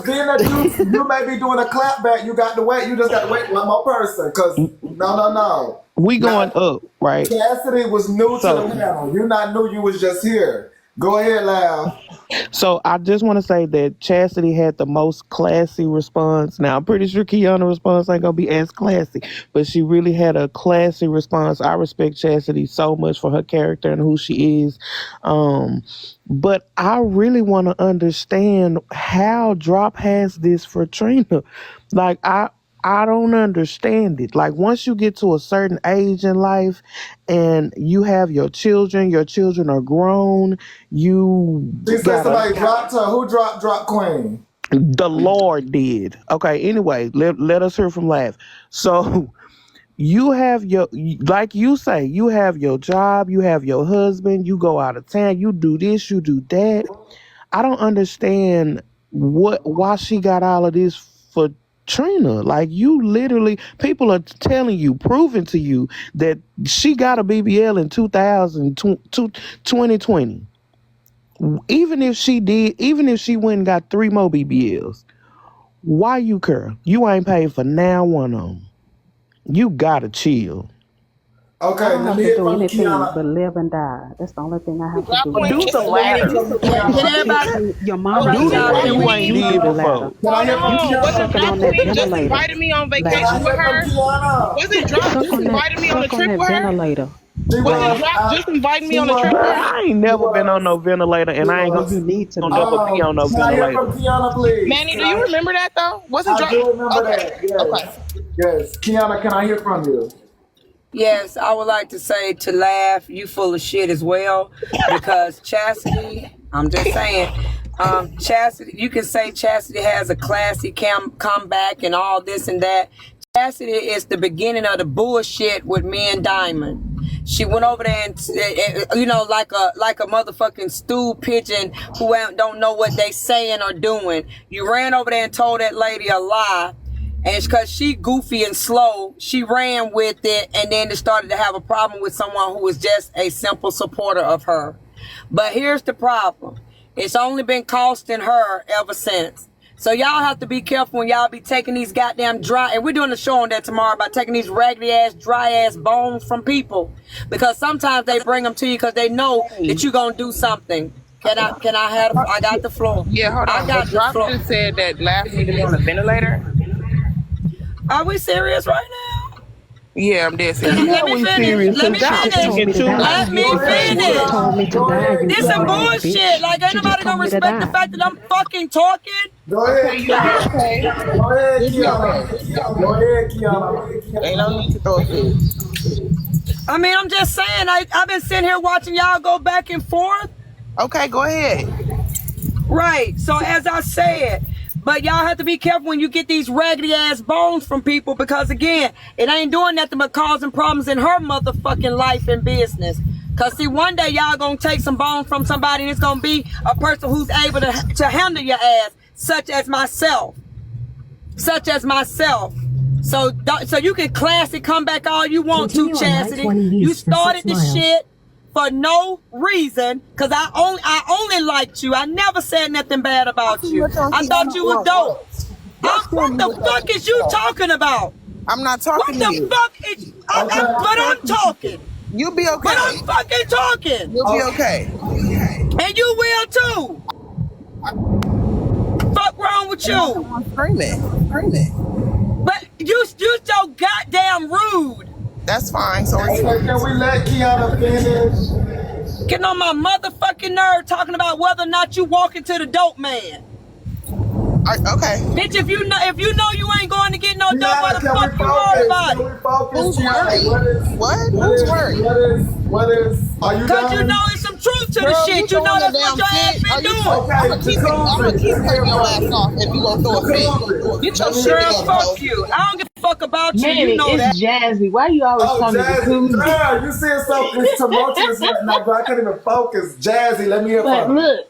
Being that you may be doing a clap back, you got to wait. You just got to wait one more person. Cause no. We going Now, up, right? Cassidy was new to the So panel. You not new. You was just here. Go ahead, Lav. So I just want to say that Chastity had the most classy response. Now I'm pretty sure Kiana's response ain't gonna be as classy, but she really had a classy response. I respect Chastity so much for her character and who she is. Um, but I really want to understand how Drop has this for Trina. Like I don't understand it. Like once you get to a certain age in life and you have your children are grown, you She said gotta somebody dropped her. Who dropped Queen? the Lord did. Okay, anyway, let us hear from Laugh. So you have your like you say, you have your job, you have your husband, you go out of town, you do this, you do that. I don't understand why she got all of this for Trina. Like you literally people are telling you, proving to you that she got a BBL in 2020. Even if she did, even if she went and got three more BBLs, why you care? You ain't paid for now one of them. You gotta chill. I Okay, don't let have me to hear do from anything Kiana. but live and die. That's the only thing I have to Drop do. Well, do Queen. the Let me hear latter. from Can Kiana. everybody? Your mama Okay, Do did the y'all, it. one can you we? ain't You do did the before. latter. Can I Hold hear from You on. keep Wasn't sucking Kiana? Drop on that Queen just ventilator, invited me on Can ladder. vacation I with hear from her? Kiana? Wasn't Drop Suck just on that. invited me on a Suck on trip that with her? ventilator, She Wasn't ladder. was. Drop just inviting me She on a trip Girl, with was. her? I ain't She never been on no was. ventilator, She and I ain't Well, gonna, you was. need to be. never be on no Can I hear ventilator. from Kiana, please? Manny, do you remember that though? Wasn't I Drop? do remember Okay. that. Okay. Yes. Yes. Kiana, can I hear from you? Yes, I would like to say to Laugh, you full of shit as well, because Chastity. I'm just saying, Chastity. You can say Chastity has a classy comeback and all this and that. Chastity is the beginning of the bullshit with me and Diamond. She went over there and like a motherfucking stool pigeon who don't know what they saying or doing. You ran over there and told that lady a lie, and it's because she goofy and slow, she ran with it and then started to have a problem with someone who was just a simple supporter of her. But here's the problem. It's only been costing her ever since. So y'all have to be careful when y'all be taking these goddamn dry, and we're doing a show on that tomorrow about taking these raggedy ass, dry ass bones from people. Because sometimes they bring them to you because they know that you're going to do something. I got the floor. Yeah, hold I on. But got the Drop floor. just said that Laugh need to be on a ventilator. Are we serious right now? Yeah, I'm dead Cause serious. Yeah, let me we finish. serious Let because me She y'all just finish. told picking, me to choosing, die. and Let me getting Go ahead, She just sensitive. finish. told me Kiana. to Go die. ahead, You This some dumbass Kiana. bullshit. bitch. Like ain't She just nobody told gonna me to respect the die. fact that I'm fucking talking. Go Okay, ahead, you'll be Kiana. okay. Go ahead, You'll be okay. Kiana. Go ahead, Kiana. Ain't no need to throw a fit. I mean, I'm just saying. I've been sitting here watching y'all go back and forth. Okay, go ahead. Right. So as I said, but y'all have to be careful when you get these raggedy ass bones from people because again, it ain't doing nothing but causing problems in her motherfucking life and business. Cause see, one day y'all gonna take some bones from somebody and it's gonna be a person who's able to handle your ass, such as myself. Such as myself. So you can classy come back all you want to, Chastity. You started the shit for no reason, cause I only liked you. I never said nothing bad Y'all about see you. what y'all I see. I thought don't you were want dope. words. Y'all tell What me the what y'all fuck think is you about. talking about? I'm not talking What to the you. fuck is but Okay. I'm talking. You'll be But okay. I'm fucking talking. You'll be Okay. okay. And you will too. Fuck wrong with I'm not the you? one screaming. But you so goddamn rude. That's fine. So is Okay, he. can we let Kiana finish? Getting on my motherfucking nerve talking about whether or not you walking to the dope man. Okay. Bitch, if you know you ain't going to get no dope, why Kiana, the can fuck we you worried focus? about Can it? we focus, Who's Kiana? worried? What? Who's worried? Are you Cause you done? know it's some truth to the Girl, you shit. You know throwing a that's what damn your ass fit? been Are you? doing. I'm Okay, gonna keep it. I'm gonna Jacuzzi, keep let me hear cutting your from ass you. off if you gonna throw a fit. Jacuzzi, Get your let me shit hear Girl, from together, you. fuck hoe. you. I don't give a fuck about you. You Manny, know that. it's Jazzy. Why you always Oh, calling me Jazzy, jacuzzi? girl, you seeing something tumultuous right now, girl. I can't even focus. Jazzy, let me hear But from you. look,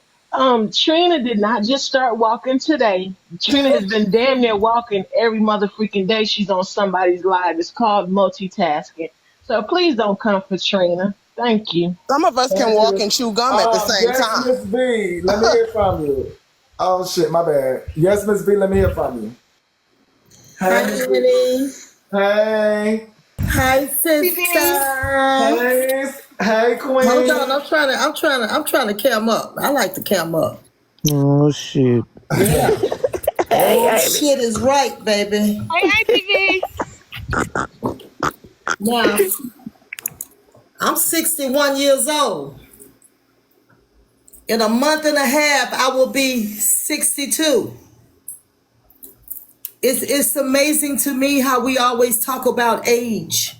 Trina did not just start walking today. Trina has been damn near walking every mother freaking day she's on somebody's live. It's called multitasking. So please don't come for Trina. Thank you. Some of us can Thank walk you. and chew gum at the same Yes, time. Miss B, let me hear from you. Oh shit, my bad. Yes, Miss B, let me hear from you. Hi, Hey, Miss B. Manny. Hey. Hi, TV. sister. Hey. Hey, Hold Queen. on, I'm trying to cam up. I like to cam up. Oh shit. Yeah. Oh Hey, Amy. shit is right, baby. Hey, TV. Now, I'm 61 years old. In a month and a half, I will be 62. It's amazing to me how we always talk about age.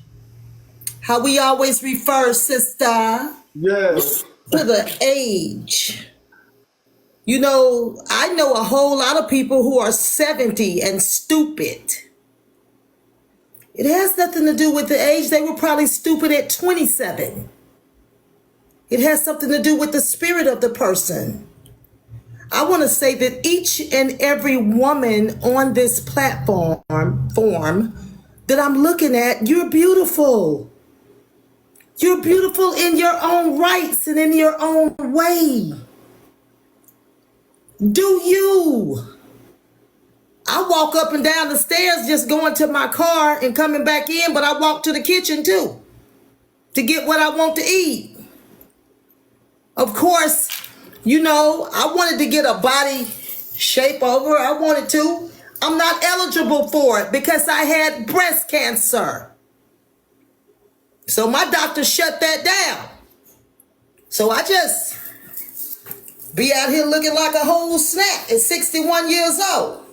How we always refer, sister, Yes. to the age. You know, I know a whole lot of people who are 70 and stupid. It has nothing to do with the age. They were probably stupid at 27. It has something to do with the spirit of the person. I want to say that each and every woman on this platform that I'm looking at, you're beautiful. You're beautiful in your own rights and in your own way. Do you? I walk up and down the stairs just going to my car and coming back in, but I walk to the kitchen too to get what I want to eat. Of course, you know, I wanted to get a body shape over. I wanted to. I'm not eligible for it because I had breast cancer. So my doctor shut that down. So I just be out here looking like a whole snack at 61 years old.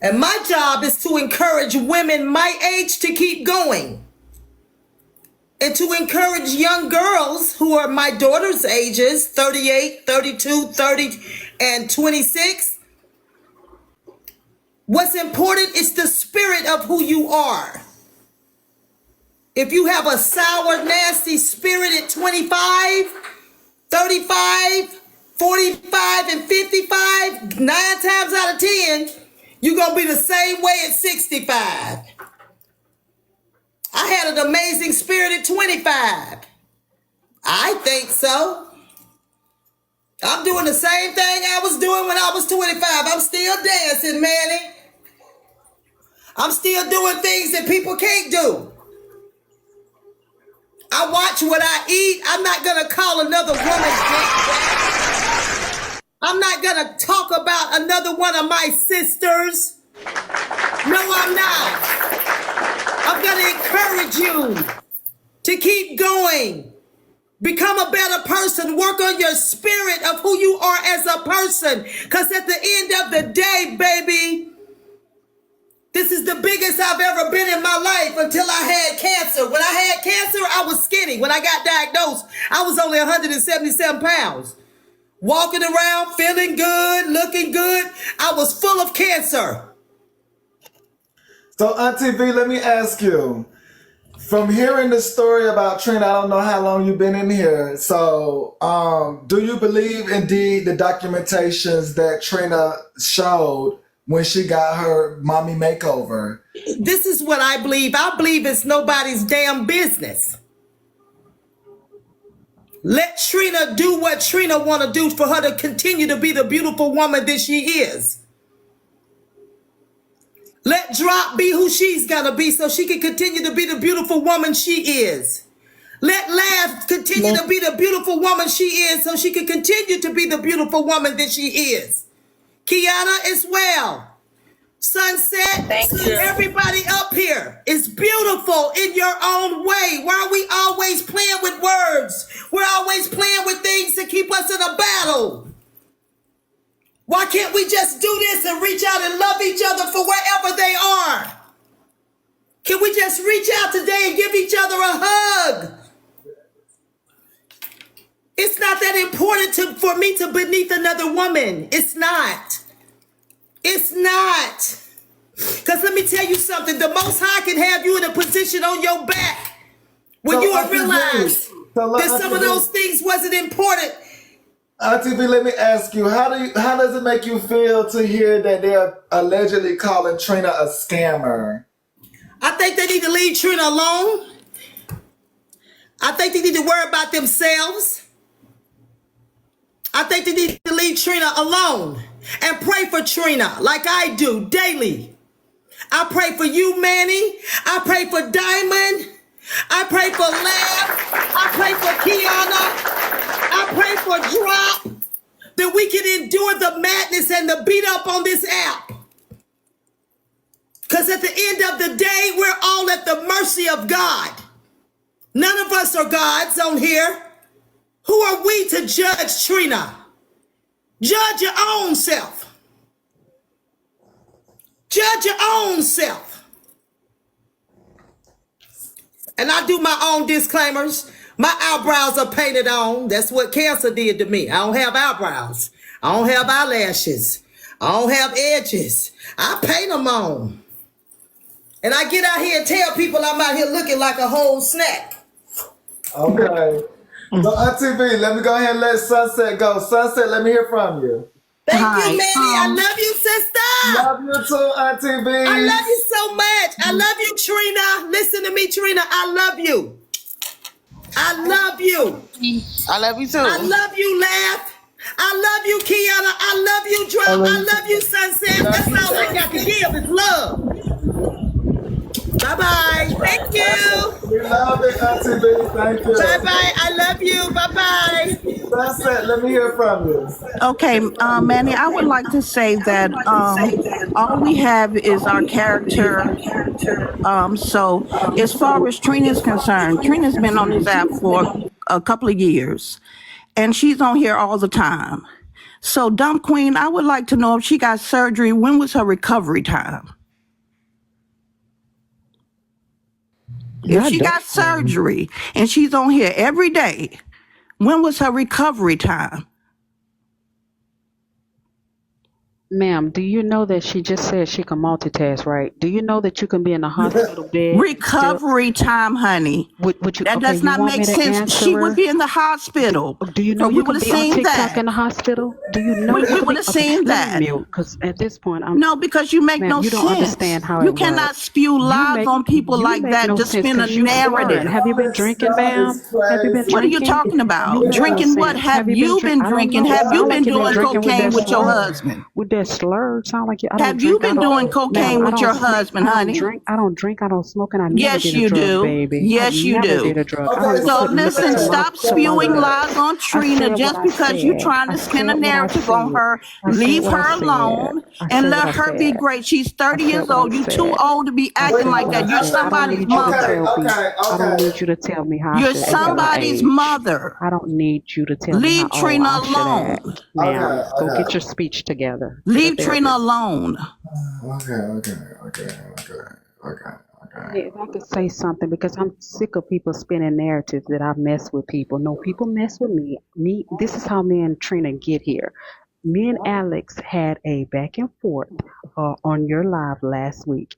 And my job is to encourage women my age to keep going. And to encourage young girls who are my daughter's ages, 38, 32, 30, and 26. What's important is the spirit of who you are. If you have a sour, nasty spirit at 25, 35, 45, and 55, 9 times out of 10, you're going to be the same way at 65. I had an amazing spirit at 25. I think so. I'm doing the same thing I was doing when I was 25. I'm still dancing, Manny. I'm still doing things that people can't do. I watch what I eat. I'm not going to call another woman bitch. I'm not going to talk about another one of my sisters. No, I'm not. I'm going to encourage you to keep going. Become a better person. Work on your spirit of who you are as a person. Because at the end of the day, baby, this is the biggest I've ever been in my life until I had cancer. When I had cancer, I was skinny. When I got diagnosed, I was only 177 pounds. Walking around, feeling good, looking good. I was full of cancer. So, Auntie V, let me ask you. From hearing the story about Trina, I don't know how long you've been in here. So, do you believe indeed the documentations that Trina showed when she got her mommy makeover? This is what I believe. I believe it's nobody's damn business. Let Trina do what Trina want to do for her to continue to be the beautiful woman that she is. Let Drop be who she's going to be so she can continue to be the beautiful woman she is. Let Laugh continue to be the beautiful woman she is so she can continue to be the beautiful woman that she is. Kiana as well. Sunset, Thank you. everybody up here is beautiful in your own way. Why are we always playing with words? We're always playing with things to keep us in a battle. Why can't we just do this and reach out and love each other for wherever they are? Can we just reach out today and give each other a hug? It's not that important for me to beneath another woman. It's not. It's not. Because let me tell you something. The Most High can have you in a position on your back when you will realize that some of those things wasn't important. Auntie V, let me ask you, how does it make you feel to hear that they're allegedly calling Trina a scammer? I think they need to leave Trina alone. I think they need to worry about themselves. I think they need to leave Trina alone and pray for Trina like I do daily. I pray for you, Manny. I pray for Diamond. I pray for Lab. I pray for Kiana. I pray for Drop. That we can endure the madness and the beat up on this app. Because at the end of the day, we're all at the mercy of God. None of us are gods on here. Who are we to judge Trina? Judge your own self. Judge your own self. And I do my own disclaimers. My eyebrows are painted on. That's what cancer did to me. I don't have eyebrows. I don't have eyelashes. I don't have edges. I paint them on. And I get out here and tell people I'm out here looking like a whole snack. Okay. So Auntie B, let me go ahead and let Sunset go. Sunset, let me hear from you. Thank Hi. you, Manny. I love you, sister. Love you too, Auntie B. I love you so much. I love you, Trina. Listen to me, Trina. I love you. I love you. I love you too. I love you, Laugh. I love you, Kiana. I love you, Drop. I love you, Sunset. That's all I got to give is love. Bye-bye. Thank you. We love it, Auntie B. Thank you. Bye-bye. I love you. Bye-bye. Sunset, let me hear from you. Okay, Manny, I would like to say that all we have is our character. So as far as Trina's concerned, Trina's been on this app for a couple of years, and she's on here all the time. So, Dumb Queen, I would like to know if she got surgery. When was her recovery time? If she got surgery and she's on here every day, when was her recovery time? Ma'am, do you know that she just said she can multitask, right? Do you know that you can be in a hospital bed? Recovery time, honey. Would you, That okay, does you not want make me to sense. answer She her? would be in the hospital. Do you know So we you would can have be on seen TikTok that. in the hospital? Do you know We you can would be? have seen Let that. me mute, because at this point, I'm No, because you make ma'am, no you don't sense. understand how You it cannot works. spew You lies make on people you like make that no to sense spin a because you squirted. narrative. Have you been drinking, ma'am? Have you been What are you drinking? talking about? You make no Drinking what? sense. Have you been I don't drinking? know. It Have you sound like been you've been doing drinking with cocaine that with your slur. husband? With that slur, it sound like you. I don't Have you drink. I been don't, doing ma'am. cocaine I with don't your smoke. husband, I don't honey? drink. I don't drink. I don't smoke, and I never Yes, did a you drug, do. baby. Yes, I you never do. did a drug. I Okay, don't even So put liquor listen, to my stop spewing lies on I Trina said what just I because you're said. trying I to spin a said what I narrative on said. her. I said Leave what I her said. alone I and said what let I her be said. great. She's I 30 said years what I old. You're too said. old to be I acting said like what I that. You're said. I don't somebody's need you to mother. tell me. I don't Okay. need you to tell me how I You're should act at my somebody's age. mother. I don't need you to tell me how Leave old Trina I should alone. act. Ma'am, go Okay. get your speech together. Get a Leave Trina therapist. alone. Okay. If I could say something, because I'm sick of people spinning narratives that I mess with people. No, people mess with me. This is how me and Trina get here. Me and Alex had a back and forth on your live last week.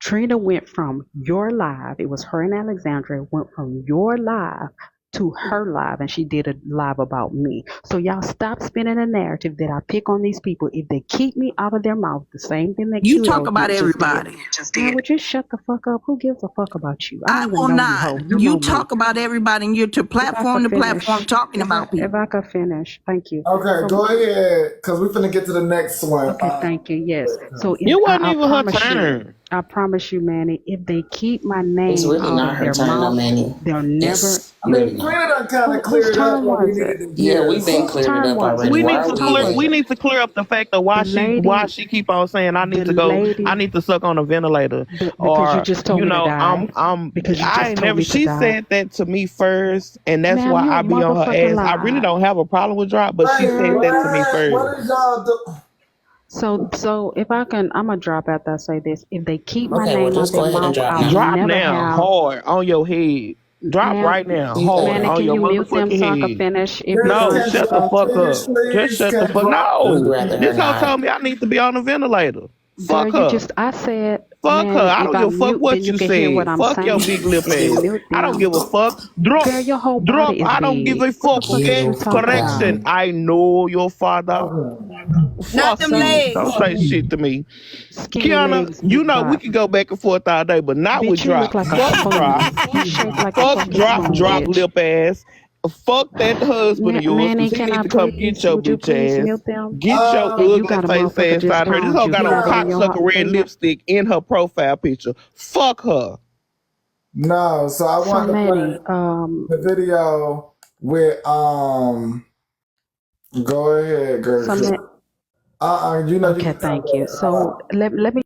Trina went from your live, it was her and Alexandra, went from your live to her live, and she did a live about me. So y'all stop spinning a narrative that I pick on these people. If they keep me out of their mouth, the same thing that You Q talk about just did. everybody. Man, would you shut the fuck up? Who gives a fuck about you? I I don't will even know you, not. ho. You You know me. talk about everybody and you're to If I platform could to platform finish, talking about if people. I could finish, thank you. Okay, So, go ahead, because we're finna get to the next one. okay, thank you. Yes. So if It wasn't I even her promise you, turn. I promise you, Manny, if they keep my It's name really out not of her their turn, though, mouth, Manny. they'll never. It's I mean, really not. Trina done kind of Whose cleared up turn what we was needed it? to Yeah, hear. we've been Whose cleared it turn up was already. it? We Why need are to Who we clear. was We it? here? need to clear up the fact of why The she keep on saying I need the to go. lady, I need to suck on a ventilator, because you or just told me to die. I'm. Because you I just ain't told never. me to She die. said that to me first, and that's Ma'am, why you I a be on her motherfucking ass. I really lie. don't have a problem with drop, but she Wait, said that to me what? first. What is y'all do? So if I can, I'm gonna drop after I say this. If they keep my Okay, well, name out just their go ahead and mouth, drop I'll now. Drop never now, have. hard on your head. Drop Ma'am, right now, You hard Manny, got it. on can your you mute them motherfucking so I can head. finish? If you're Yes, No, going can to shut the drop, go, fuck please, up. Just please, shut the can fuck. drop. We'd No, rather her this hoe not. told me I need to be on a ventilator. girl, Fuck you her. just, I said, Fuck her. Manny, I if don't I give a fuck mute, then what you you can hear what said. I'm Fuck your saying. big lip If you ass. mute I don't them, give a fuck. Drop. girl, your whole Drop. body is I don't give big. a What the fuck, fuck is okay? you You talking Correction. about? got I know your father. Not Fuck them you. So, Don't legs. say shit to me. skinny Kiana, legs, you big know we bot. can go back and forth all day, but not with Bitch, you look drop. like a Fuck drop. spoon. You shaped like a Fuck fucking drop, spoon, drop bitch. lip ass. Fuck that husband of yours, Manny, because he can need I to come get please? your Would you bitch please ass. mute them? Get your And you ugly got a face motherfucker ass just out here. This called hoe you. got He on already in your cocksucker heart. red In your. lipstick in her profile picture. Fuck her. No, so I So wanted to Manny, play the video with go ahead, girl. so Man. You know you Okay, can tell thank you. that. Hold So on. let me.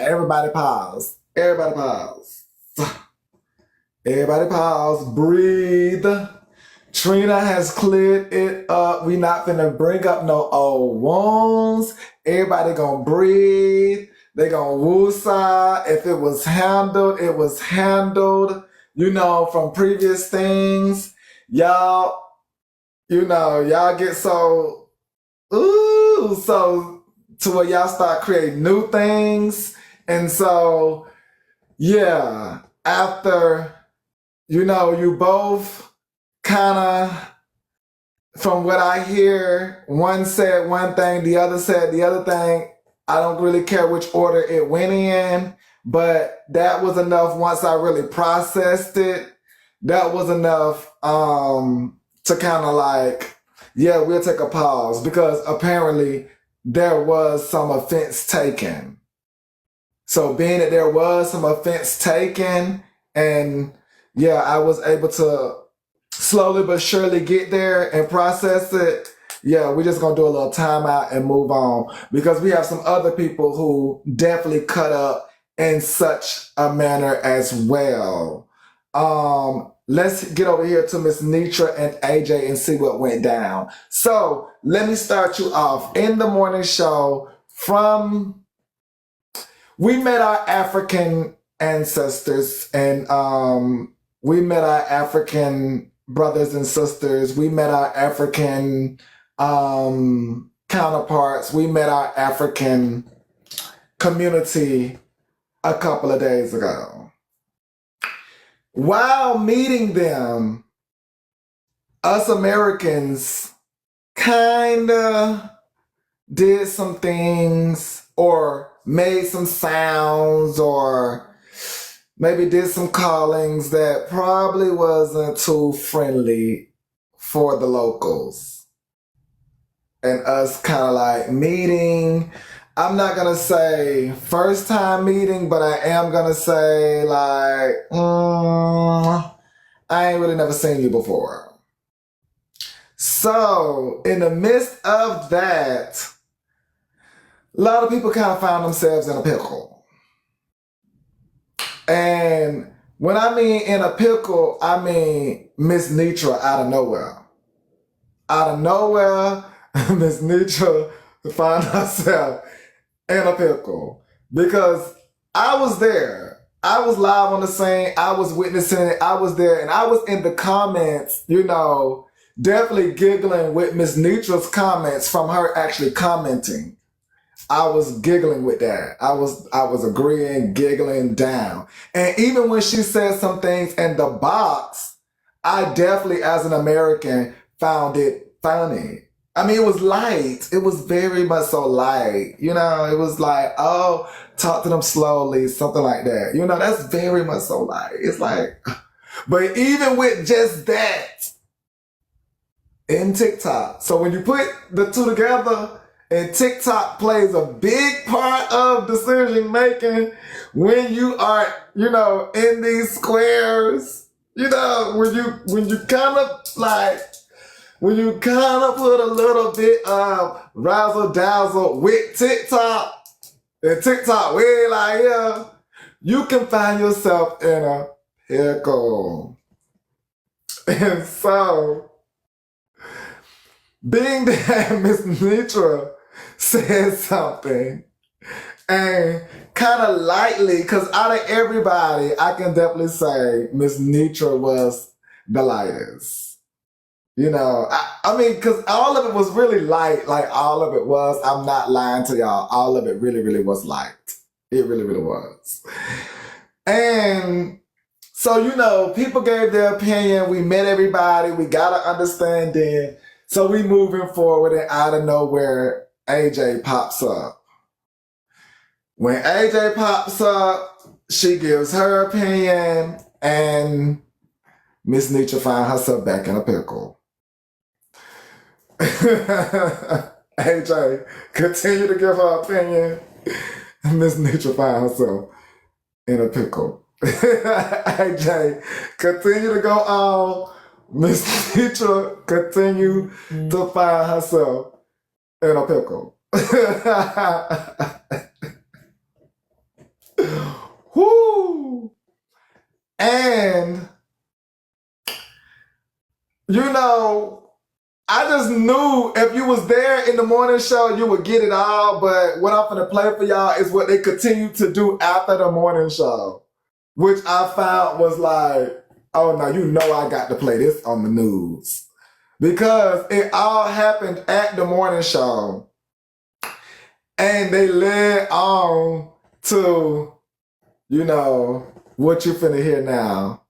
Everybody pause. Everybody pause. Everybody pause. Breathe. Trina has cleared it up. We not finna bring up no old wounds. Everybody gonna breathe. They gonna woosah. If it was handled, it was handled. You know, from previous things. Y'all, y'all get so, so to where y'all start creating new things. And so, yeah, after, you both kind of, from what I hear, one said one thing, the other said the other thing. I don't really care which order it went in, but that was enough once I really processed it. That was enough to kind of like, yeah, we'll take a pause, because apparently there was some offense taken. So being that there was some offense taken, and yeah, I was able to slowly but surely get there and process it. Yeah, we're just gonna do a little timeout and move on, because we have some other people who definitely cut up in such a manner as well. Let's get over here to Miss Nitra and AJ and see what went down. So let me start you off. In the morning show, we met our African ancestors, and we met our African brothers and sisters. We met our African counterparts. We met our African community a couple of days ago. While meeting them, us Americans kinda did some things, or made some sounds, or maybe did some callings that probably wasn't too friendly for the locals. And us kind of like meeting, I'm not gonna say first time meeting, but I am gonna say like, I ain't really never seen you before. So in the midst of that, a lot of people kind of found themselves in a pickle. And when I mean in a pickle, I mean Miss Nitra out of nowhere. Out of nowhere, Miss Nitra found herself in a pickle. Because I was there. I was live on the scene. I was witnessing it. I was there. And I was in the comments, definitely giggling with Miss Nitra's comments from her actually commenting. I was giggling with that. I was agreeing, giggling down. And even when she said some things in the box, I definitely, as an American, found it funny. I mean, it was light. It was very much so light. It was like, oh, talk to them slowly, something like that. That's very much so light. It's like, but even with just that in TikTok. So when you put the two together, and TikTok plays a big part of decision making when you are, in these squares, when you kind of put a little bit of razzle dazzle with TikTok, and TikTok way like here, you can find yourself in a pickle. And so, being that Miss Nitra said something, and kind of lightly, because out of everybody, I can definitely say Miss Nitra was the lightest. I mean, because all of it was really light, like all of it was. I'm not lying to y'all. All of it really, really was light. It really, really was. And so, people gave their opinion. We met everybody. We got an understanding. So we moving forward, and out of nowhere, AJ pops up. When AJ pops up, She gives her opinion, and Miss Nietzsche finds herself back in a pickle. AJ, continue to give her opinion. Miss Nietzsche finds herself in a pickle. AJ, continue to go on. Miss Nietzsche continue to find herself in a pickle. Whoo! And you know, I just knew if you was there in the morning show, you would get it all. But what I'm gonna play for y'all is what they continue to do after the morning show, which I found was like, oh no, you know I got to play this on the news. Because it all happened at the morning show. And they led on to, you know, what you finna hear now.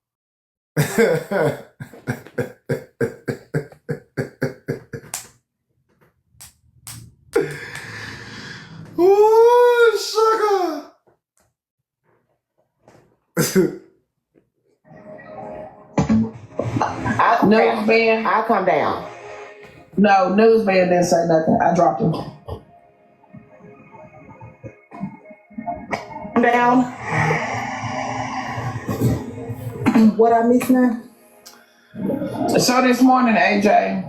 Ooh, sugar. Newsman, I'll come down. No, Newsman didn't say nothing. I dropped him. Down. What I missed now? So this morning, AJ,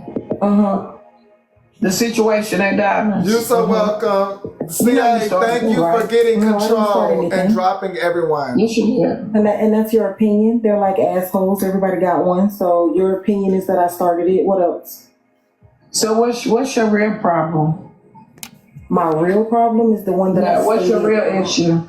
the situation at Diamonds. You're so welcome. CA, thank you for getting control and dropping everyone. Yes, you did. And that's your opinion. They're like assholes. Everybody got one. So your opinion is that I started it. What else? So what's your real problem? My real problem is the one that I what's your stated. real issue?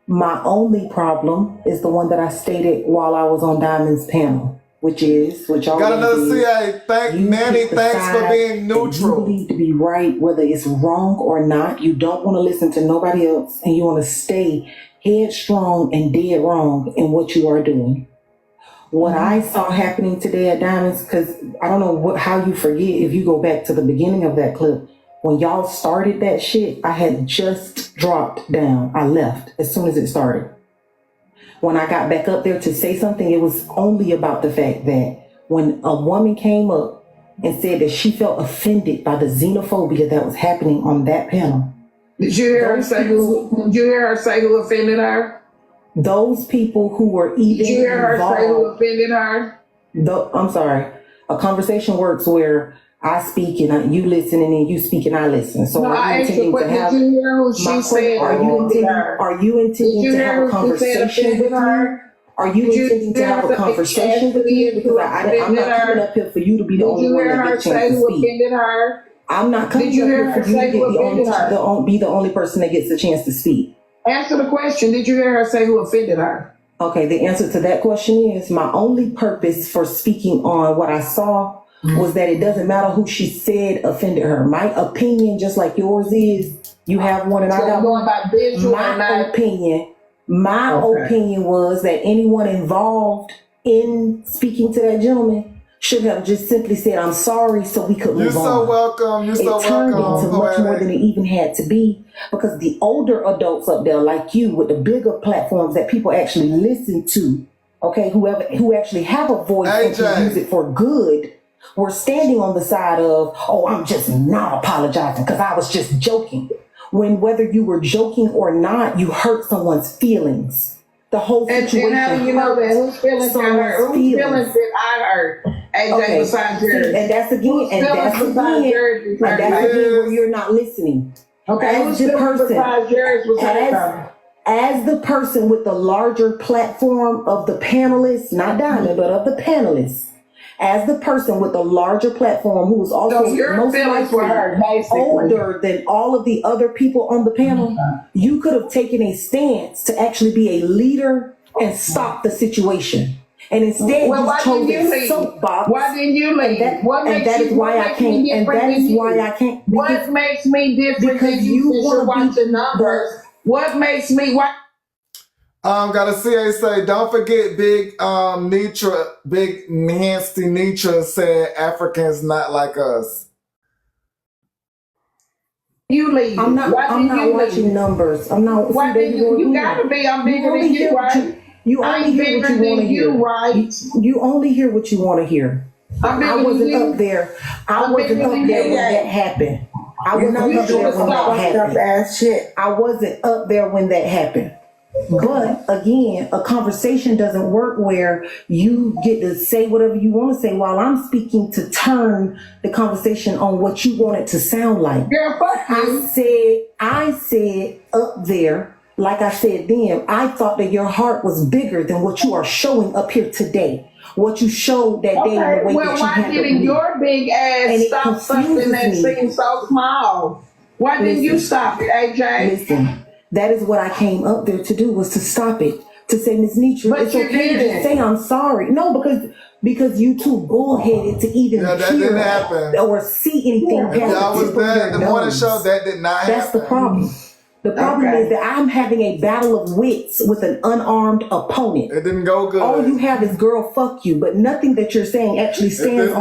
My only problem is the one that I stated while I was on Diamond's panel, which y'all got another CA. Manny, thanks for being neutral. You believe to be right, whether it's wrong or not. You don't want to listen to nobody else, and you want to stay headstrong and dead wrong in what you are doing. What I saw happening today at Diamonds, because I don't know how you forget if you go back to the beginning of that clip. When y'all started that shit, I had just dropped down. I left as soon as it started. When I got back up there to say something, it was only about the fact that when a woman came up and said that she felt offended by the xenophobia that was happening on that panel. Did you hear her say who offended her? Those people who were even Did you hear her involved, say who offended her? I'm sorry. A conversation works where I speak and you listen, and then you speak and I listen. So no, I asked you, did you hear who she said? Are you intending to have a conversation with her? Are you intending to have a conversation with me? Because I'm not coming up here for you to be the only one that gets a chance to speak. I'm not coming up here for you to be the only person that gets a chance to speak. Answer the question. Did you hear her say who offended her? Okay, the answer to that question is my only purpose for speaking on what I saw was that it doesn't matter who she said offended her. My opinion, just like yours is, you have one and I got one. My opinion was that anyone involved in speaking to that gentleman should have just simply said, I'm sorry, so we could move on. You're so welcome. You're so welcome. It turned into much more than it even had to be, because the older adults up there, like you, with the bigger platforms that people actually listen to, okay, who actually have a voice and can use it for good, were standing on the side of, oh, I'm just not apologizing because I was just joking. When whether you were joking or not, you hurt someone's feelings. The whole situation. And how do you know that? Whose feelings I hurt? Whose feelings did I hurt? AJ besides yours. And that's again where you're not listening. Okay, as the person with the larger platform of the panelists, not Diamond, but of the panelists. As the person with the larger platform who was also most likely older than all of the other people on the panel, you could have taken a stance to actually be a leader and stop the situation. And instead, you chose a soapbox. Why didn't you leave? What makes me different than you should watch the numbers? What makes me... Gotta CA say, don't forget Big Nancy Nitra said Africans not like us. You leave. I'm not watching numbers. I'm not. Why did you gotta be? I'm bigger than you, right? You only hear what you want to hear. Right? You only hear what you want to hear. I wasn't up there. I wasn't up there when that happened. I wasn't up there when that happened. I wasn't up there when that happened. But again, a conversation doesn't work where you get to say whatever you want to say while I'm speaking to turn the conversation on what you want it to sound like. Girl, fuck you. I said up there, like I said then, I thought that your heart was bigger than what you are showing up here today. What you showed that day in the way that you why handled didn't me. your big ass stop something that seems so small? Why didn't you stop it, AJ? Listen, that is what I came up there to do, was to stop it. To say, Miss Nitra, But it's you okay to didn't. say I'm sorry. No, because you too bullheaded to even that hear didn't happen. or see anything If past y'all the was tip of there your at the morning nose. show, that did not happen. That's the problem. The problem is that I'm having a battle of wits with an unarmed opponent. It didn't go good. All you have is girl, fuck you, but nothing that you're saying actually stands on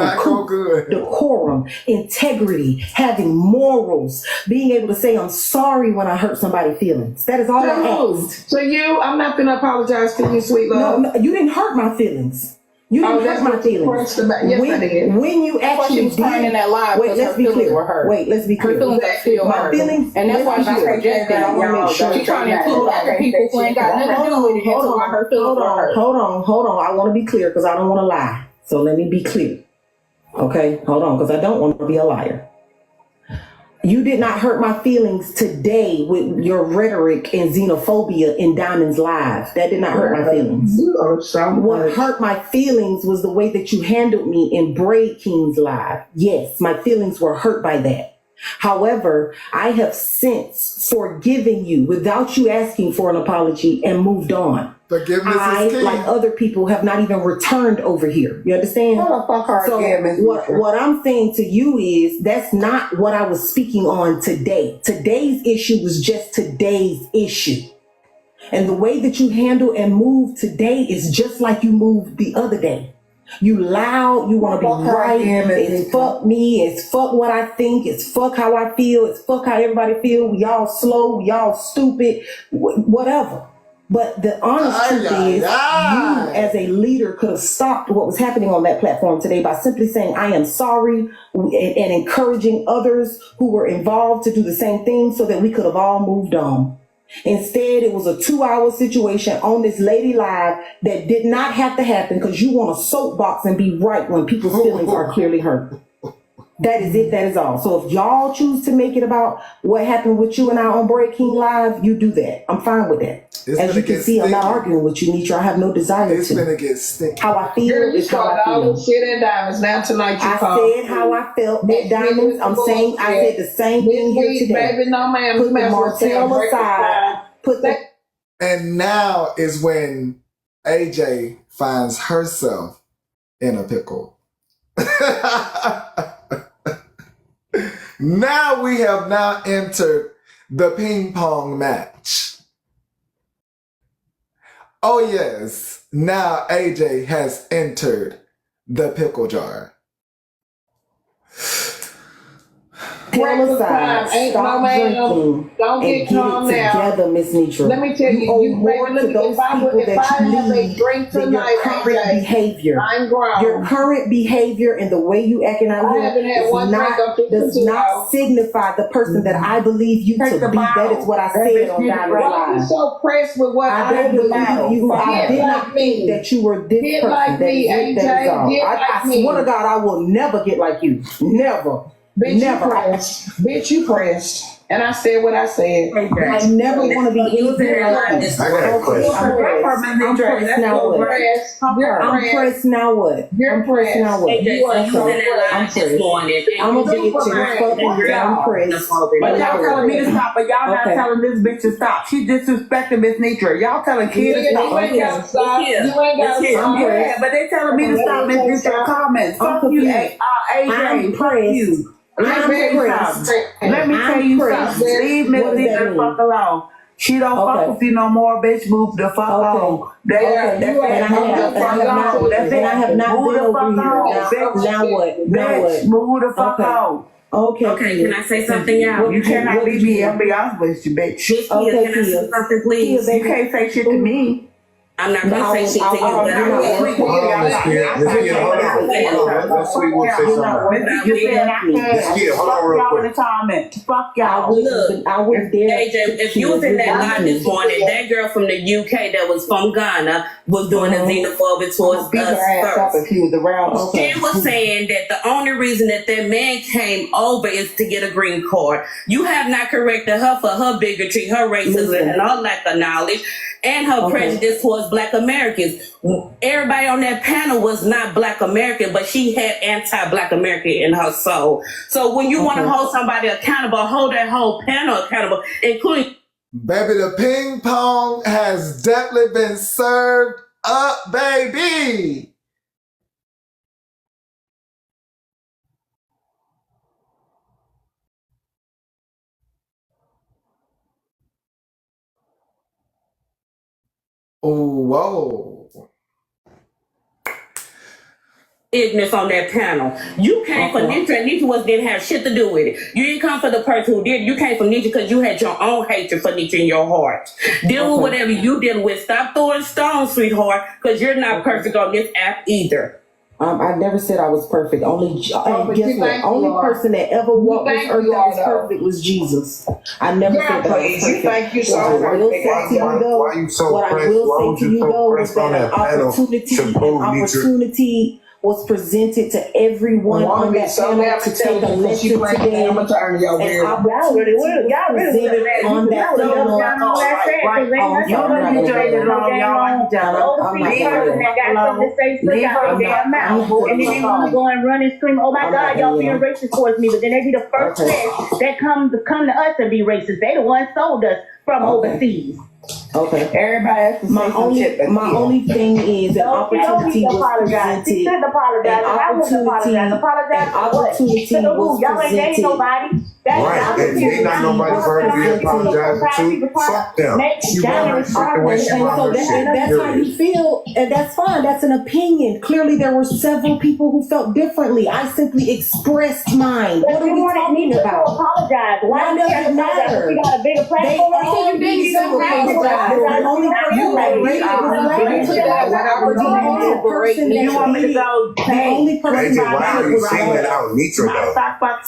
decorum, integrity, having morals, being able to say I'm sorry when I hurt somebody's feelings. That is all I asked. So you, I'm not gonna apologize to you, sweet love. No, you didn't hurt my feelings. You didn't hurt my feelings. Yes, I did. When you actually was turning that live wait, let's be clear. Wait, let's be clear. Her feelings are still my hurt. feelings, And that's why she's projecting. She's trying to include other people who ain't got nothing to do with it into why her feelings were hurt. Hold on. I want to be clear because I don't want to lie. So let me be clear. Okay, hold on, because I don't want to be a liar. You did not hurt my feelings today with your rhetoric and xenophobia in Diamond's live. That did not hurt my feelings. What hurt my feelings was the way that you handled me in Braid King's live. Yes, my feelings were hurt by that. However, I have since forgiven you without you asking for an apology and moved on. Forgiveness I, is key. like other people, have not even returned over here. You understand? So what I'm saying to you is that's not what I was speaking on today. Today's issue was just today's issue. And the way that you handle and move today is just like you moved the other day. You loud, you want to be right. It's fuck me, it's fuck what I think, it's fuck how I feel, it's fuck how everybody feel. We all slow, we all stupid, whatever. But the honest truth is, you as a leader could have stopped what was happening on that platform today by simply saying, I am sorry, and encouraging others who were involved to do the same thing so that we could have all moved on. Instead, it was a 2-hour situation on this lady live that did not have to happen because you want a soapbox and be right when people's feelings are clearly hurt. That is it. That is all. So if y'all choose to make it about what happened with you and I on Braid King Live, you do that. I'm fine with that. As you can see, I'm not arguing with you, Nitra. I have no desire to. It's gonna get sticky. How I feel is how I all feel. this shit at Diamonds. Now tonight you I call. said how I felt at Diamonds. I'm saying I said the same thing here today. Baby, no ma'am. Put the Martell aside. Put that. And now is when AJ finds herself in a pickle. Now we have now entered the ping pong match. Oh yes, now AJ has entered the pickle jar. Tell aside, stop drinking, don't and get get calm it now. together, Miss Nitra. Let me tell you, owe you more baby, to those people if I that you have a lead drink than tonight, your current AJ, behavior. I'm grown. Your current behavior and the way you acting out I haven't had here one drink does not signify the person that I believe you to be. That is what I said on Diamond Why you Live. so pressed with what I I don't believe you. I did not think that you were this Get person. like That me, is it. That is AJ. all. Get I like me. swear to God, I will never get like you. Never. Bitch, Never. you pressed. Bitch, you pressed. And I said what I said. I never want to be anything like this. I got a question. I'm pressed now what? I'm pressed now what? You're pressed now what? You are so I'm pressed. I'm gonna get to the fucking I'm pressed. But y'all telling me to stop, but y'all not telling this bitch to stop. She disrespecting Miss Nitra. Y'all telling kids to stop. You ain't gotta stop. You ain't gotta stop. Yeah, but they telling me to stop Miss Nitra comments. Fuck you, AJ. Fuck you. Let me tell you something. Leave Miss Nitra the fuck alone. She don't fuck with you no more, bitch. Move the fuck on. That's it. I have not Move been the fuck over on, here. bitch. Now what? Bitch, move the fuck on. Okay, can I say something, y'all? You cannot leave me and be honest with you, bitch. Miss Kia, can I say something, please? You can't say shit to me. I'm not gonna say shit to you, but I will. Hold on, Miss Kia. Miss Kia, hold on. Let's see what say something. You said I can't. Miss Kia, hold on real Fuck y'all in quick. the comment. Fuck y'all. Look, I wouldn't dare. AJ, if you was in that live this morning, that girl from the UK that was from Ghana was doing a xenophobic towards Beat her ass up us if she was around. first. She was saying that the only reason that man came over is to get a green card. You have not corrected her for her bigotry, her racism, and her lack of knowledge, and her prejudice towards Black Americans. Everybody on that panel was not Black American, but she had anti-Black American in her soul. So when you want to hold somebody accountable, hold that whole panel accountable, including... Baby, the ping pong has definitely been served up, baby. Oh, whoa. ignorance on that panel. You came for Nietzsche, and Nietzsche didn't have shit to do with it. You didn't come for the person who did. You came for Nietzsche because you had your own hatred for Nietzsche in your heart. Deal with whatever you deal with. Stop throwing stones, sweetheart, because you're not perfect on this app either. I never said I was perfect. Only guess what? Only person that ever walked this earth that was perfect was Jesus. I never said that I was perfect. Thank you so much. Why you so pressed on that panel opportunity was presented to everyone on that panel to take a lecture today. And opportunity presented on that panel. And then they want to go and run and scream, "Oh my God, y'all being racist towards me!" But then they be the first ones that come to us and be racist. They the ones sold us from overseas. Okay. Everybody. My only thing is an opportunity was presented. She should apologize. I wouldn't apologize. Apologize for what? To the who? Y'all ain't dating nobody. Right, and ain't not nobody for her to be apologizing to. Fuck them. She brought her shit the way she brought her shit. That's how you feel, and that's fine. That's an opinion. Clearly, there were several people who felt differently. I simply expressed mine. What are we talking about? Apologize. Why does it matter? We got a bigger platform. They all need to apologize. The only person that rated why are you singling out Nitra though?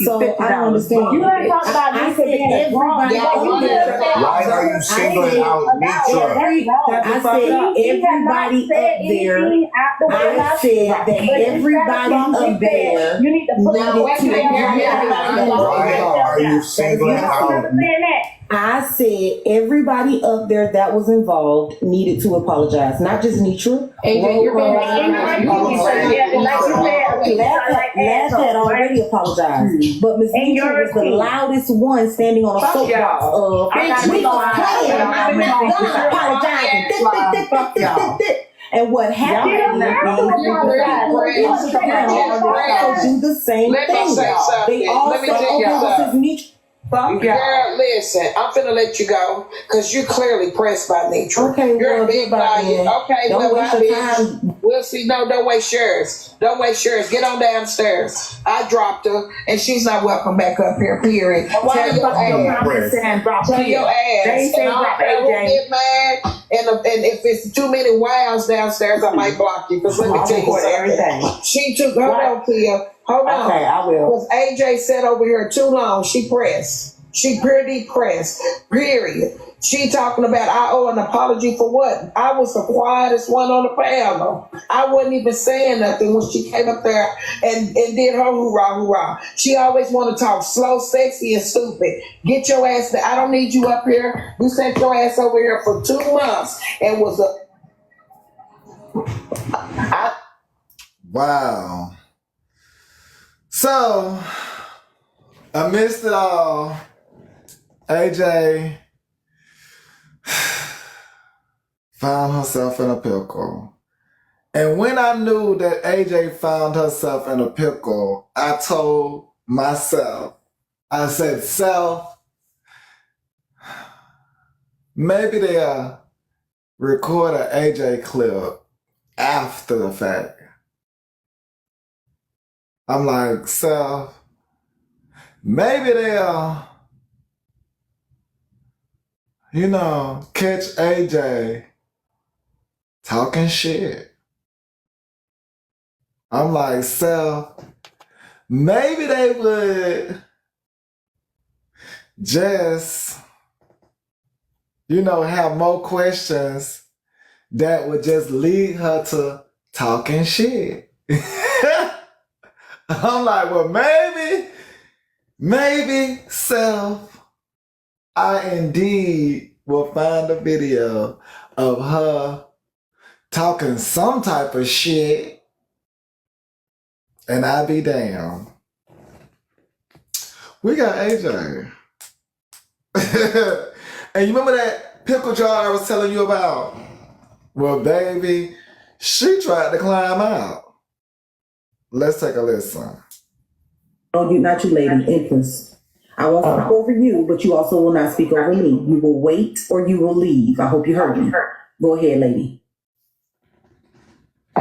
So I don't understand. You ain't talking about Nitra being wrong. Why are you singling out Nitra? I said everybody up there. I said that everybody up there needed to Why are you singling out? I said everybody up there that was involved needed to apologize, not just Nitra. Lash had already apologized, but Ms. Nitra was the loudest one standing on a soapbox of we gonna apologize. And what happened? Do the same thing. They all said, "Oh, this is Nitra." Girl, listen, I'm finna let you go because you're clearly pressed by Nitra. Okay, you're a big body. Okay, don't waste your time. We'll see. No, don't waste yours. Don't waste yours. Get on downstairs. I dropped her, and she's not welcome back up here. Period. Tell your ass. Tell your ass. And I will get mad. And if it's too many wows downstairs, I might block you. Because let me tell you something. She took. Hold on, Kia. Hold on. Okay, I will. Because AJ sat over here too long. She pressed. She pretty pressed. Period. She talking about I owe an apology for what? I was the quietest one on the panel. I wasn't even saying nothing when she came up there and did her hoorah, hoorah. She always want to talk slow, sexy, and stupid. Get your ass there. I don't need you up here. You sent your ass over here for 2 months and was Wow. So, amidst it all, AJ found herself in a pickle. And when I knew that AJ found herself in a pickle, I told myself, I said, self, maybe they'll record an AJ clip after the fact. I'm like, self, maybe they'll, catch AJ talking shit. I'm like, so maybe they would just, have more questions that would just lead her to talking shit. I'm like, well, maybe self, I indeed will find a video of her talking some type of shit, and I be damned. We got AJ. And you remember that pickle jar I was telling you about? Well, baby, she tried to climb out. Let's take a listen. Oh, not you, lady, Empress. I won't speak over you, but you also will not speak over me. You will wait or you will leave. I hope you heard me. Go ahead, lady.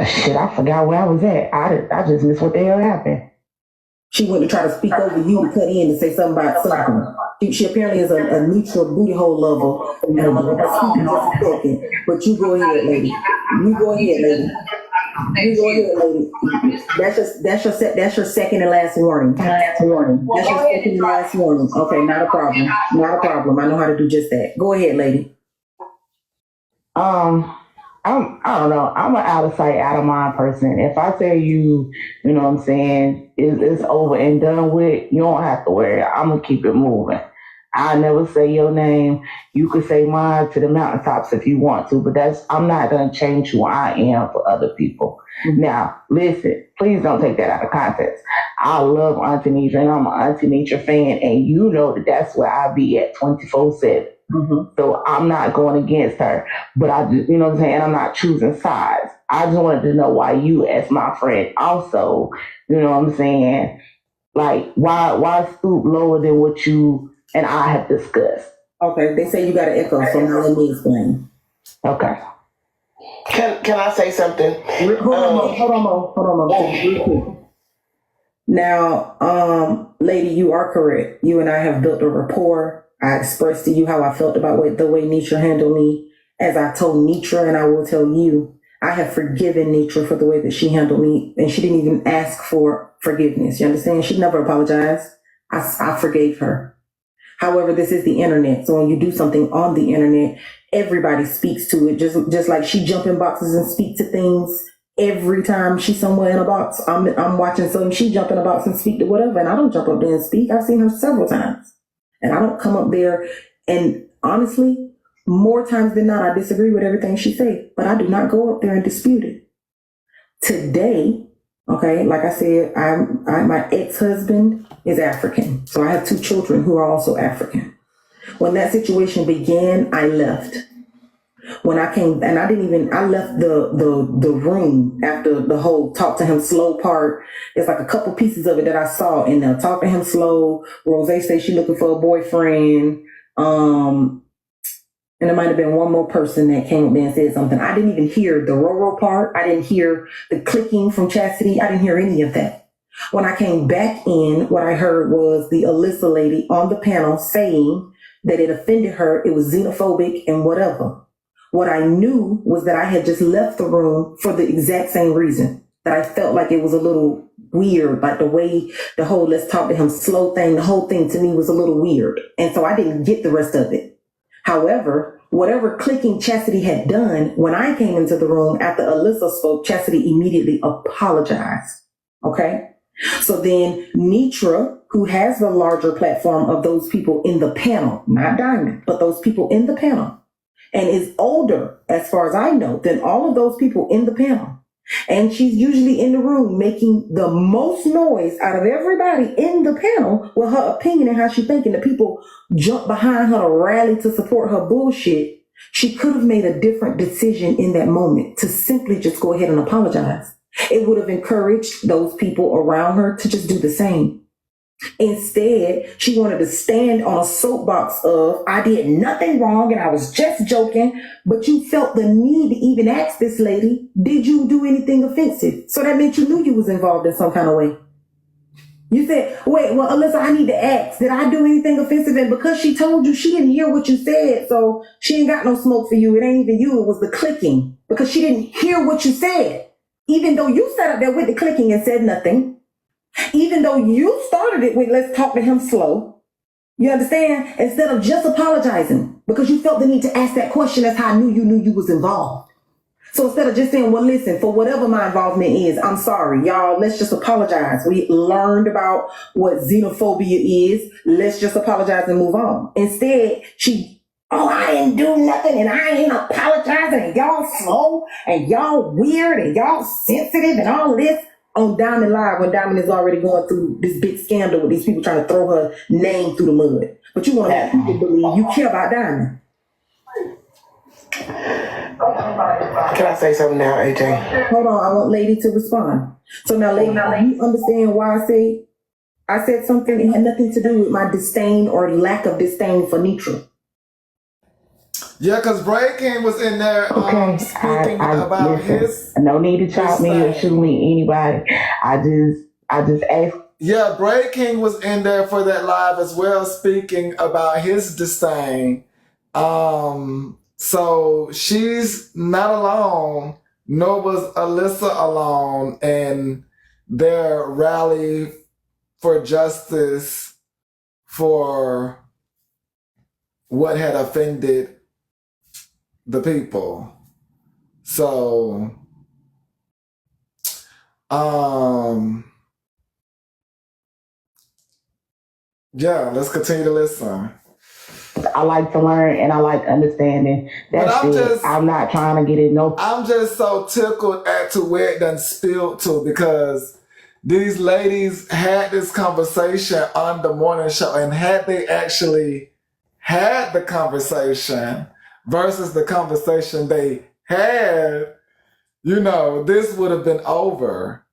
Shit, I forgot where I was at. I just missed what the hell happened. She went to try to speak over you to cut in and say something about something. She apparently is a neutral booty hole lover. But you go ahead, lady. You go ahead, lady. That's your second and last warning. That's your second and last warning. Okay, not a problem. I know how to do just that. Go ahead, lady. I don't know. I'm an out of sight, out of mind person. If I tell you, you know what I'm saying, it's over and done with, you don't have to worry. I'm going to keep it moving. I never say your name. You could say mine to the mountaintops if you want to, but I'm not going to change who I am for other people. Mm-hmm. Now, listen, please don't take that out of context. I love Auntie Nitra, and I'm an Auntie Nitra fan, and you know that's where I be at 24/7. Mm-hmm. So I'm not going against her, but I just, you know what I'm saying, I'm not choosing sides. I just wanted to know why you, as my friend, also, you know what I'm saying, like why stoop lower than what you and I have discussed. Okay, they say you got an echo, so now let me explain. Okay. Can I say something? Hold on. Now, lady, you are correct. You and I have built a rapport. I expressed to you how I felt about the way Nitra handled me. As I told Nitra, and I will tell you, I have forgiven Nitra for the way that she handled me, and she didn't even ask for forgiveness. You understand? She never apologized. I forgave her. However, this is the internet, so when you do something on the internet, everybody speaks to it. Just like she jump in boxes and speak to things every time she's somewhere in a box. I'm watching something, she jump in a box and speak to whatever, and I don't jump up there and speak. I've seen her several times. And I don't come up there, and honestly, more times than not, I disagree with everything she say, but I do not go up there and dispute it. Today, okay, like I said, my ex-husband is African, so I have 2 children who are also African. When that situation began, I left. When I came, and I left the room after the whole talk to him slow part. It's like a couple pieces of it that I saw in there. Talk to him slow. Rose said she looking for a boyfriend. And there might have been one more person that came up there and said something. I didn't even hear the Roro part. I didn't hear the clicking from Chastity. I didn't hear any of that. When I came back in, what I heard was the Alyssa lady on the panel saying that it offended her. It was xenophobic and whatever. What I knew was that I had just left the room for the exact same reason, that I felt like it was a little weird, like the way the whole let's talk to him slow thing, the whole thing to me was a little weird. And so I didn't get the rest of it. However, whatever clicking Chastity had done, when I came into the room after Alyssa spoke, Chastity immediately apologized. Okay? So then Nitra, who has the larger platform of those people in the panel, not Diamond, but those people in the panel, and is older, as far as I know, than all of those people in the panel. And she's usually in the room making the most noise out of everybody in the panel with her opinion and how she thinking. The people jump behind her to rally to support her bullshit. She could have made a different decision in that moment to simply just go ahead and apologize. It would have encouraged those people around her to just do the same. Instead, she wanted to stand on a soapbox of, I did nothing wrong and I was just joking, but you felt the need to even ask this lady, did you do anything offensive? So that meant you knew you was involved in some kind of way. You said, wait, well, Alyssa, I need to ask, did I do anything offensive? And because she told you, she didn't hear what you said, so she ain't got no smoke for you. It ain't even you, it was the clicking. Because she didn't hear what you said. Even though you sat up there with the clicking and said nothing. Even though you started it with, let's talk to him slow. You understand? Instead of just apologizing. Because you felt the need to ask that question, that's how I knew you was involved. So instead of just saying, well, listen, for whatever my involvement is, I'm sorry, y'all, let's just apologize. We learned about what xenophobia is. Let's just apologize and move on. Instead, I didn't do nothing and I ain't apologizing and y'all slow and y'all weird and y'all sensitive and all this on Diamond Live when Diamond is already going through this big scandal with these people trying to throw her name through the mud. But you want to have people believe you care about Diamond. Can I say something now, AJ? Hold on, I want Lady to respond. So now, Lady, you understand why I said something? It had nothing to do with my disdain or lack of disdain for Nitra. Yeah, because Bray King was in there speaking about his. No need to chop me or shoot me, anybody. I just asked. Yeah, Bray King was in there for that live as well, speaking about his disdain. So she's not alone, nor was Alyssa alone in their rally for justice for what had offended the people. So, yeah, let's continue to listen. I like to learn and I like understanding. I'm not trying to get it. I'm just so tickled at to where it done spilled to, because these ladies had this conversation on the morning show, and had they actually had the conversation versus the conversation they had, this would have been over.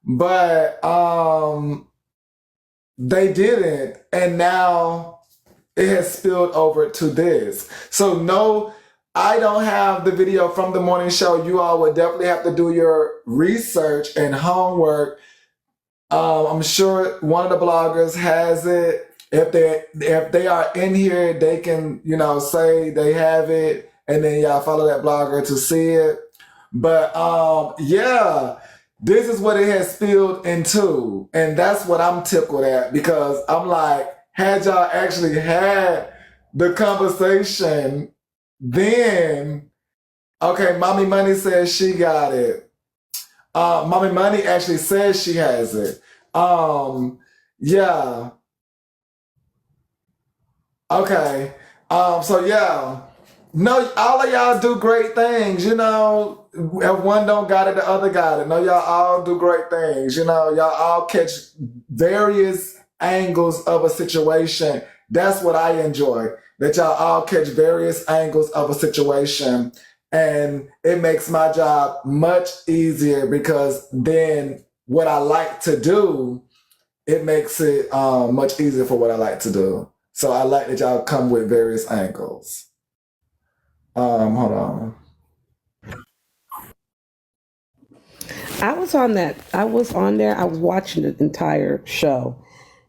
But they didn't, and now it has spilled over to this. So no, I don't have the video from the morning show. You all would definitely have to do your research and homework. I'm sure one of the bloggers has it. If they are in here, they can, say they have it, and then y'all follow that blogger to see it. But yeah, this is what it has spilled into. And that's what I'm tickled at, because I'm like, had y'all actually had the conversation, then, okay, Mommy Money says she got it. Mommy Money actually says she has it. Yeah. Okay. So yeah. No, all of y'all do great things, If one don't got it, the other got it. No, y'all all do great things. Y'all all catch various angles of a situation. That's what I enjoy. That y'all all catch various angles of a situation. And it makes my job much easier, because then what I like to do, it makes it much easier for what I like to do. So I like that y'all come with various angles. Hold on. I was on there. I was watching the entire show.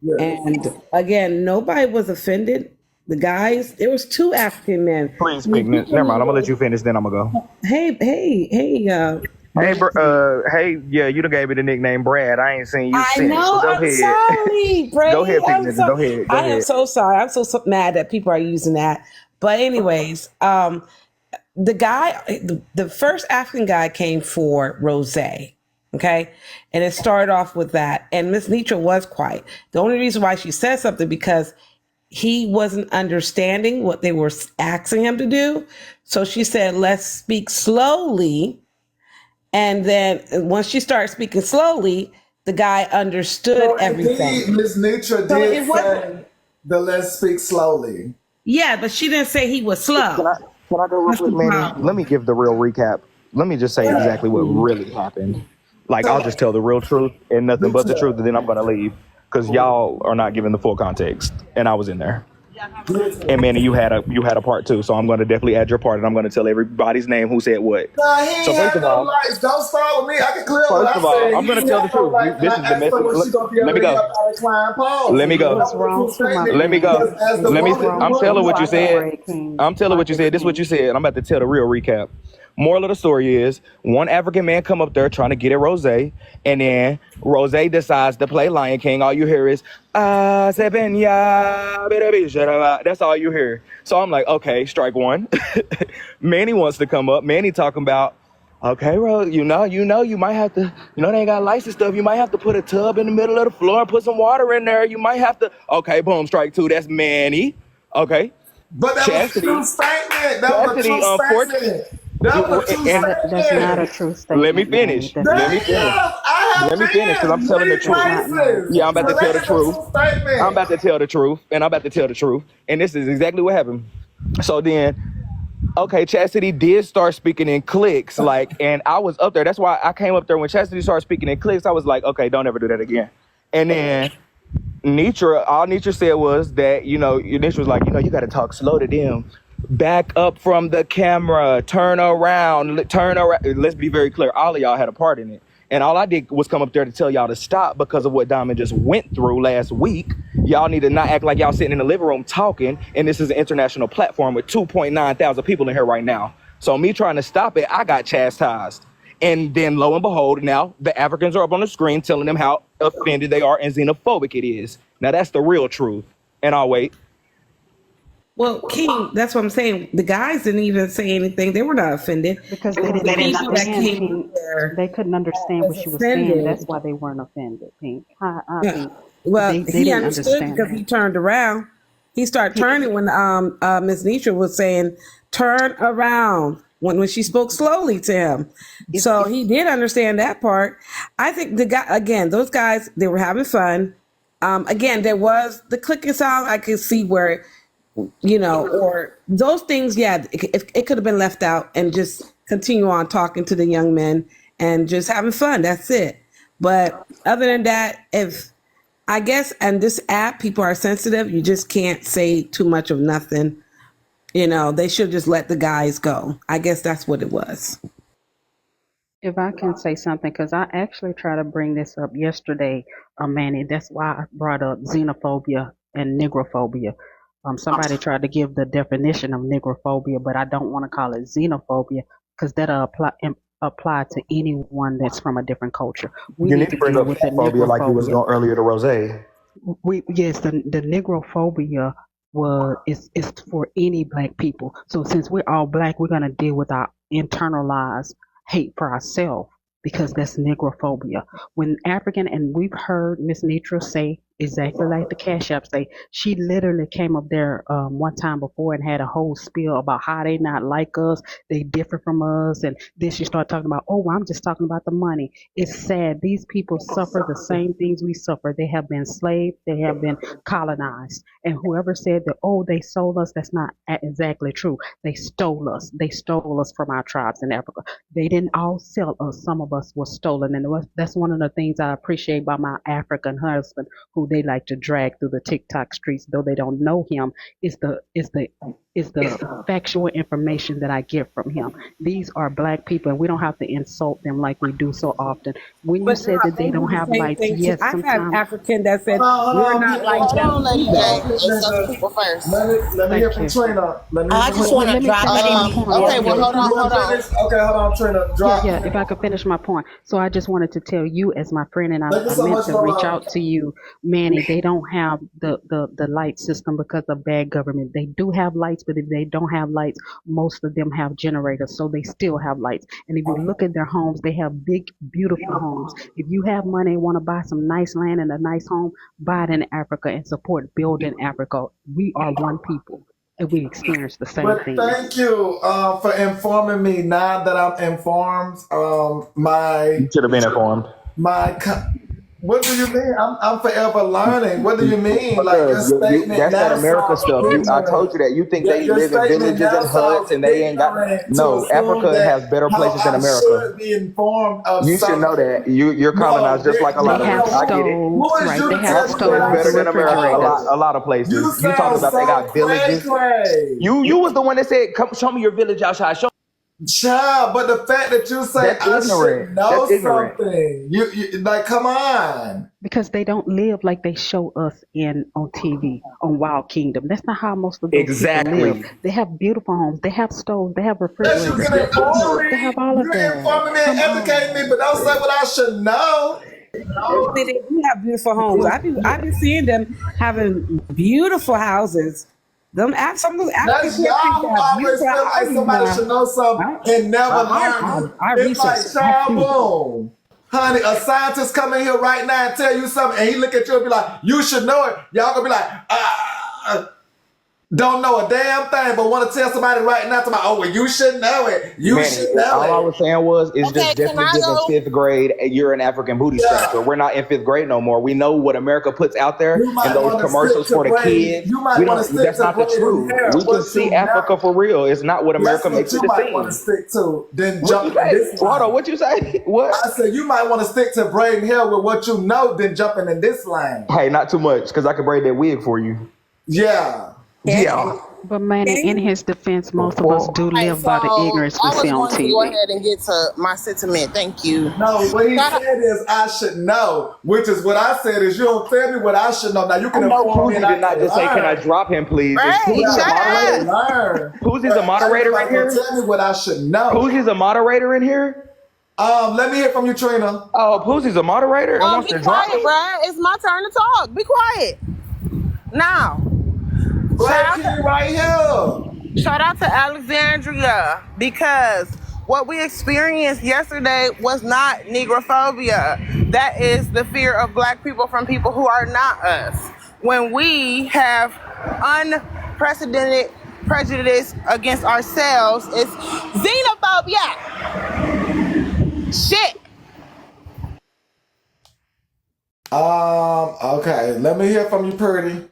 Yes. And again, nobody was offended. The guys, there was two African men. Please speak. Never mind. I'm gonna let you finish. Then I'm gonna go. Hey. Hey, yeah, you done gave me the nickname Brad. I ain't seen you since. I know. So I'm sorry, Brad. Go ahead, Go ahead. I am so sorry. I'm so mad that people are using that. But anyways, the guy, the first African guy came for Rose. Okay. And it started off with that. And Miss Nitra was quiet. The only reason why she said something, because he wasn't understanding what they were asking him to do. So she said, let's speak slowly. And then once she started speaking slowly, the guy understood everything. Miss Nitra did say the let's speak slowly. Yeah, but she didn't say he was slow. Can I go real quick, Manny? Let me give the real recap. Let me just say exactly what really happened. Like, I'll just tell the real truth and nothing but the truth, and then I'm going to leave, because y'all are not giving the full context, and I was in there. And Manny, you had a part too, so I'm going to definitely add your part, and I'm going to tell everybody's name who said what. Nah, he ain't So first had of no all, lights. Don't start with me. I can clear what first I of all, said. I'm He going to ain't tell had the no truth. lights. And This I is the asked her message. when she gonna be able Let me to hear go. about the climb pole. Let me You go. was That was a wrong true too, my statement. Let me go. friend. Because as the You Let me. was woman, the wrong I'm too. telling woman, You what you watch the said. Red King. I'm telling what Watch you it, said. This is what King. you said. I'm about to tell the real recap. Moral of the story is one African man come up there trying to get at Rose, and then Rose decides to play Lion King. All you hear is that's all you hear. So I'm like, okay, strike one. Manny wants to come up. Manny talking about, okay, Rose, you might have to, they ain't got lights and stuff. You might have to put a tub in the middle of the floor and put some water in there. You might have to. Okay, boom, strike two. That's Manny. Okay. but that was a true Chastity. statement. That was a Chastity, true unfortunately, statement. That was a true and That's not a statement. true let me statement, Manny. finish. That's Let me Damn, finish. I Let me finish because have I'm been telling the that's truth. not no. replaces. Yeah, I'm about So to tell that the is a truth. true I'm statement. about to tell the truth, and I'm about to tell the truth. And this is exactly what happened. So then, okay, Chastity did start speaking in clicks, and I was up there. That's why I came up there when Chastity started speaking in clicks. I was like, okay, don't ever do that again. And then all Nitra said was that, Nitra was like, you got to talk slow to them. Back up from the camera, turn around. Let's be very clear. All of y'all had a part in it. And all I did was come up there to tell y'all to stop because of what Diamond just went through last week. Y'all need to not act like y'all sitting in the living room talking. And this is an international platform with 2.9 thousand people in here right now. So me trying to stop it, I got chastised. And then lo and behold, now the Africans are up on the screen telling them how offended they are and xenophobic it is. Now that's the real truth. And I'll wait. Well, King, that's what I'm saying. The guys didn't even say anything. They were not offended. Because It they was didn't the people that understand, came up Pink. there They couldn't understand what was she was saying. offended. That's why they weren't offended, Pink. I Yeah. think Well, they he didn't understood understand because he that. turned around. He started turning when Miss Nitra was saying, "Turn around," when she spoke slowly to him. So he did understand that part. I think the guy again, those guys, they were having fun. Again, there was the clicking sound. I could see where, or those things. Yeah, it could have been left out and just continue on talking to the young men and just having fun. That's it. But other than that, if I guess, and this app, people are sensitive. You just can't say too much of nothing. They should just let the guys go. I guess that's what it was. If I can say something, because I actually tried to bring this up yesterday, Manny. That's why I brought up xenophobia and nigrophobia. Somebody tried to give the definition of nigrophobia, but I don't want to call it xenophobia because that'll apply to anyone that's from a different culture. We You need need to to bring deal up with the phobia like you was nigrophobia. going earlier to Rose. Yes, the nigrophobia is for any black people. So since we're all black, we're gonna deal with our internalized hate for ourselves because that's nigrophobia. When African, and we've heard Miss Nitra say exactly like the Cash App say, she literally came up there one time before and had a whole spiel about how they not like us, they different from us, and then she started talking about, oh, I'm just talking about the money. It's sad. These people suffer the same things we suffer. They have been enslaved, they have been colonized. And whoever said that, oh, they sold us, that's not exactly true. They stole us. They stole us from our tribes in Africa. They didn't all sell us. Some of us were stolen. And that's one of the things I appreciate by my African husband, who they like to drag through the TikTok streets, though they don't know him, is the factual information that I get from him. These are black people, and we don't have to insult them like we do so often. When you But said girl, that they they do don't the have same lights, thing too. yes, I've had sometimes. African that said we're Hold not on, like Hold them on, Lady either. J. hold on, Insult the Linda. people first. Let me hear Thank from you. Trina. Let me hear I from just Let, want Trina. to let me drop finish my something point real Okay, real well, quick. quick. hold You on, gonna hold on. finish? Okay, hold on, Trina. Yeah, Drop. yeah, if I could finish my point. So I just wanted to tell you as my friend, and Thank you I so meant much to reach for out to you, Manny. They don't have the light system because of bad government. They do have lights, but if they don't have lights, most of them have generators, so they still have lights. And if you look at their homes, they have big, beautiful homes. If you have money and want to buy some nice land and a nice home, buy it in Africa and support building Africa. We are one people, and we experience the same But things. thank you for informing me. Now that I'm informed, You should have been informed. my co- What do you mean? I'm forever learning. What do you mean? Like your Because statement that's that now America sounds stuff. I told ignorant. you that. You think they Your live in statement villages now and huts sounds and they ain't got ignorant to no. assume Africa that has better how places than I America. should be informed of You should know something. that. You're No, colonized just like a They lot of have us. I get it. who stoves, is right? you They to have tell me what Africa is I stoves, better than should America. refrigerators. A lot of places. You You talking sound about they so got cray villages. cray. You was the one that said, "Come show me your village outside." Show. Child, but the fact that you say That's I ignorant. should know That's ignorant. something, you like, come on. Because they don't live like they show us in on TV on Wild Kingdom. That's not how most of those people live. Exactly. They have beautiful homes. They have stoves. They have Yes, you refrigerators. can inform They me. have all of You that. informing me and Come educating me, on. but don't say what I should know. They do have beautiful homes. I've been seeing them having beautiful houses. Some of those African That's countries y'all who have always beautiful feel like houses somebody now. should know something and never learn. I It's like, researched. I child, see. boom. Honey, a scientist come in here right now and tell you something, and he look at you and be like, you should know it. Y'all gonna be like, don't know a damn thing, but want to tell somebody right now, oh, well, you should know it. You Manny, should know all I it. was saying was it's Okay, just can I given go? fifth grade. You're an African booty scratcher. We're not in fifth grade no more. We know what America puts out there You and might those want to stick commercials to for the braiding. kids. You might We want to don't. stick That's to not the braiding truth. hair. We can What see you Africa know. for real. It's not what That's America what makes it you to might want to seem. stick to. Then What you jumping in say? this Hold on. line. What you say? What? I said you might want to stick to braiding hair with what you know, than jumping in this line. Hey, not too much, because I can braid that wig for you. Yeah. Yeah. But Manny, in his defense, most of us do Alright, live so by the ignorance we I see was on going to go TV. ahead and get to my sentiment. Thank you. No, what he Shout out, said is I should know, which is what I said is you don't tell me what I should know. Now you I can know inform me and Poozy I did not can just say, "Can I learn. drop him, please?" Is right? Poozy a Yeah, Shut I moderator? can up. learn. Poozy's But a moderator in everybody gonna here. tell me what I should know. Poozy's a moderator in here. Let me hear from you, Trina. Oh, Poozy's a moderator and wants Be to drop quiet, me. bruh. It's my turn to talk. Be quiet. Now, Black shout out King to, right here. shout out to Alexandria, because what we experienced yesterday was not negrophobia. That is the fear of black people from people who are not us. When we have unprecedented prejudice against ourselves, it's xenophobia. Shit. Okay. Let me hear from you, Purdy.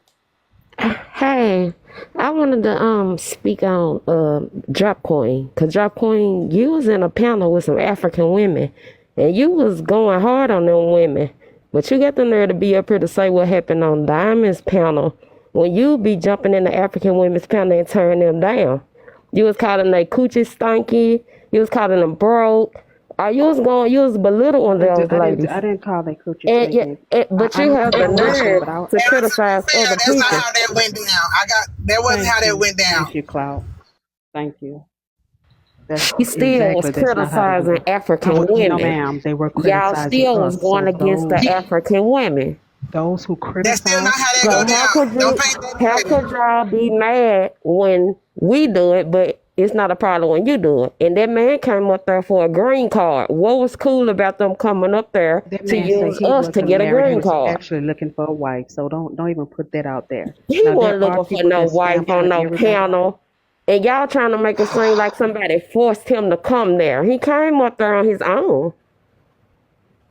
Hey, I wanted to speak on Drop Queen, cause Drop Queen, you was in a panel with some African women, and you was going hard on them women, but you got the nerve to be up here to say what happened on Diamond's panel when you be jumping in the African women's panel and turning them down. You was calling they coochie stinky, you was calling them broke. You was belittling those ladies. I didn't call that coochie And, stinking. but I you don't have think the I was there, nerve but I to criticize Yeah, other that's not people. how that went down. That wasn't how that went down. thank you, Cloud. Thank you. That's You still was that's not how they criticizing went. African No, women. ma'am, they were Y'all criticizing still was us. going So against the African women. those who That's still not criticize how that So go how could down. Don't you paint that how narrative. could y'all be mad when we do it, but it's not a problem when you do it? And that man came up there for a green card. What was cool about them coming up there that to man said use he us to wasn't get a married. He green was card? actually looking for a wife. So don't even put that out there. He Now wasn't there are looking for people no that stand wife on for no everybody. panel. And y'all trying to make it seem like somebody forced him to come there. He came up there on his own.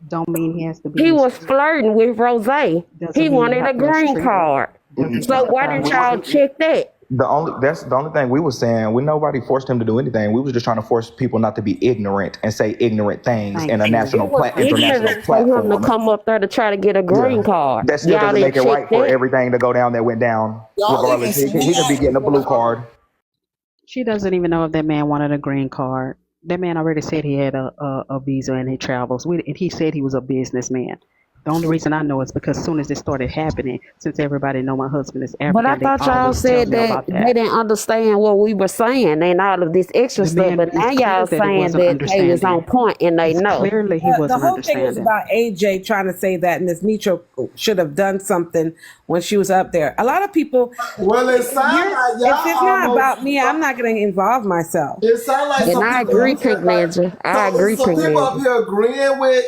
Don't mean he has to be. He was flirting with Rose. Doesn't He mean wanted a have to green mistreat her. card. Doesn't So why justify didn't what y'all he did. check that? That's the only thing we was saying. Nobody forced him to do anything. We was just trying to force people not to be ignorant and say ignorant things in a It was international ignorant for him to platform. come up there to try to get a green card. That still Y'all doesn't make didn't it check right for that. everything to go down that went down. Y'all Regardless, even he could be getting a blue card. She doesn't even know if that man wanted a green card. That man already said he had a visa and he travels. And he said he was a businessman. The only reason I know is because as soon as it started happening, since everybody know my husband is African, But I thought y'all said that they didn't understand what we were saying and all of this extra stuff. But now y'all saying that they was on point and they know. Clearly, he The wasn't whole thing was understanding. about AJ trying to say that Miss Nitro should have done something when she was up there. A lot of people. Well, it sounds like y'all if it's not almost- about me, I'm not going to involve myself. It sounds like And some I people agree, Pink Manager. I agree, so Pink people up Manager. here agreeing with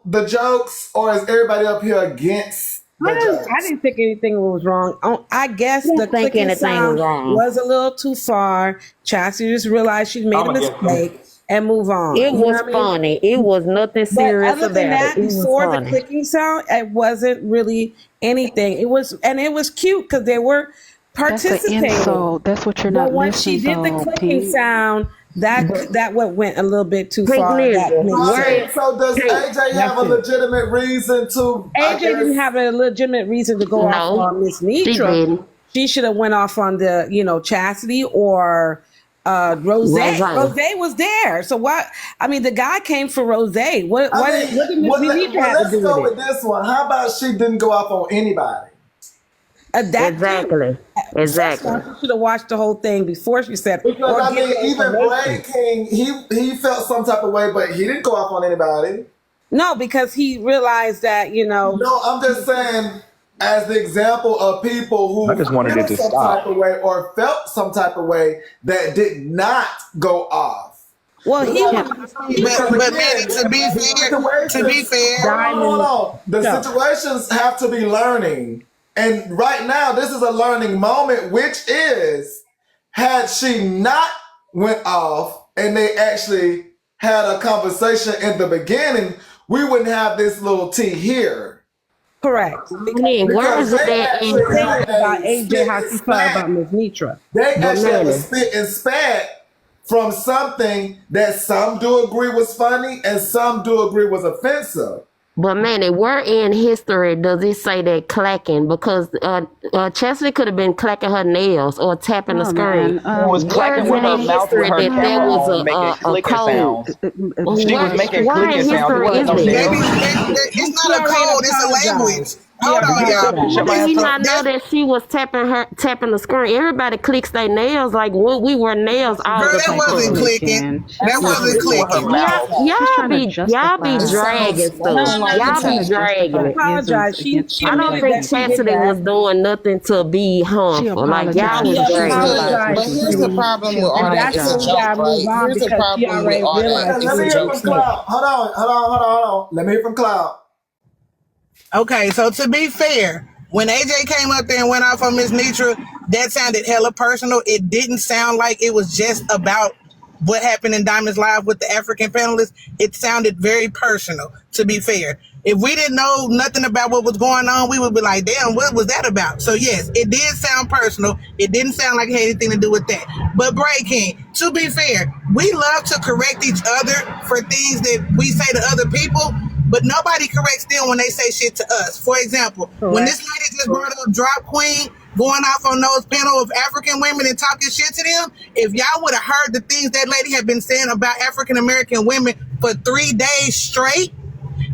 the jokes, or is everybody up here against the jokes? I didn't think anything was wrong. I guess didn't the think clicking anything sound was wrong. was a little too far. Chastity just realized she made a mistake. and move on. It You know was what I mean? funny. It was nothing But serious other than about it. that, It was before the funny. clicking sound, it wasn't really anything. It was cute because they were That's an participating. insult. That's what you're But not when she listening did the though, clicking Pink. sound, that what went a little bit too Pink far. That Ninja, makes sense. So does Pink, AJ have That's a it. legitimate reason to? I AJ didn't guess. have a legitimate reason to go off no, on Miss she Nitra. didn't. She should have went off on the, Chastity or Rose. Roseanne. Rose was there. So what? I mean, the guy came for Rose. What I mean, did Miss Nitra have to let's do go with with it? this one. How about she didn't go off on anybody? That Exactly. Exactly. She should have watched the whole thing before she said. Because Or I get mean, the even Bray information. King, he felt some type of way, but he didn't go off on anybody. No, because he realized that No, I'm just saying, as the example of people I who just wanted it feel to some type stop. of way or felt some type of way that did not go off. Well, he Because, wanted to see because But again, Manny, to be the fair, situations, hold on. The Go. situations have to be learning. And right now, this is a learning moment, which is, had she not went off and they actually had a conversation in the beginning, we wouldn't have this little tea here. correct. Manny, where is Because it they that in actually Saying had about a AJ, spit how and she felt about spat. Miss Nitra. They but actually have a Manny, spit and spat from something that some do agree was funny and some do agree was offensive. but Manny, where in history does it say that clacking? Because Chastity could have been clacking her nails or tapping the Oh screen. man, She was Where clacking is with it her in mouth with history her that there camera was on, making a clicking code? sounds. She was making Where in clicking sounds. It history wasn't is no this? baby, nails. it's She not a already code, it's a language. apologized. She Hold Can on, you shut up and y'all. shut my Do ass you up? not know that she was tapping the screen? Everybody clicks their nails like when we wear nails all Girl, the that time. wasn't clicking. That wasn't With her clicking. mouth. Y'all be It sounds dragging more stuff. like Y'all be that. dragging it. Apologize. She I don't admitted think that she did Chastity was that. doing nothing to be harmful. Like y'all She was dragging it. apologized. But here's the problem with all And that. that's It's a when we joke, gotta right? move on Here's the because she problem with already all that. realized Let It's me a hear joke. from Cloud. Hold on. Let me hear from Cloud. Okay, so to be fair, when AJ came up there and went off on Miss Nitra, that sounded hella personal. It didn't sound like it was just about what happened in Diamond's Live with the African panelists. It sounded very personal, to be fair. If we didn't know nothing about what was going on, we would be like, damn, what was that about? So yes, it did sound personal. It didn't sound like it had anything to do with that. But Breaking, to be fair, we love to correct each other for things that we say to other people, but nobody corrects them when they say shit to us. For example, when this lady just brought up Drop Queen going off on those panel of African women and talking shit to them, if y'all would have heard the things that lady had been saying about African American women for 3 days straight.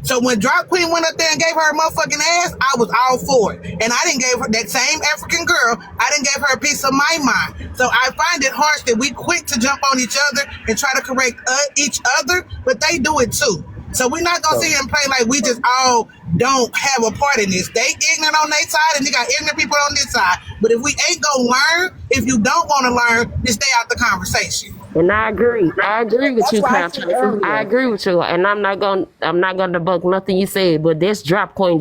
So when Drop Queen went up there and gave her a motherfucking ass, I was all for it. And I didn't give her that same African girl, I didn't give her a piece of my mind. So I find it harsh that we quick to jump on each other and try to correct each other, but they do it too. So we're not gonna sit here and play like we just all don't have a part in this. They ignorant on their side and they got ignorant people on this side. But if we ain't gonna learn, if you don't want to learn, then stay out the conversation. And I agree. I agree with you, Couch. I agree with you. And I'm not gonna debunk nothing you said, but this Drop Queen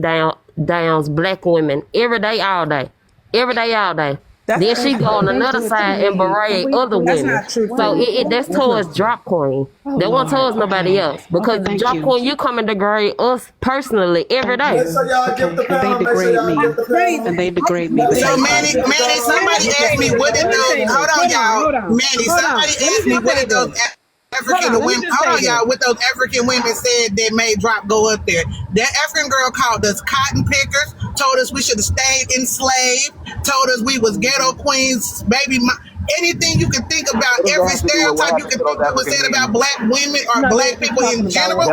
downs black women every day, all day. Every day, all day. Then she go on another side and berate other women. So that's towards Drop Queen. That wasn't towards nobody else. Because the Drop Queen, you come and degrade us personally every day. Make sure y'all get the panel. Make sure y'all get the panel. And they degrade me. So Manny, somebody asked me what did those, hold on y'all, Manny, somebody asked me what did those African women, hold on y'all, what those African women said that made Drop go up there. That African girl called us cotton pickers, told us we should have stayed enslaved, told us we was ghetto queens, anything you can think about, every stereotype you can think that was said about black women or black people in general,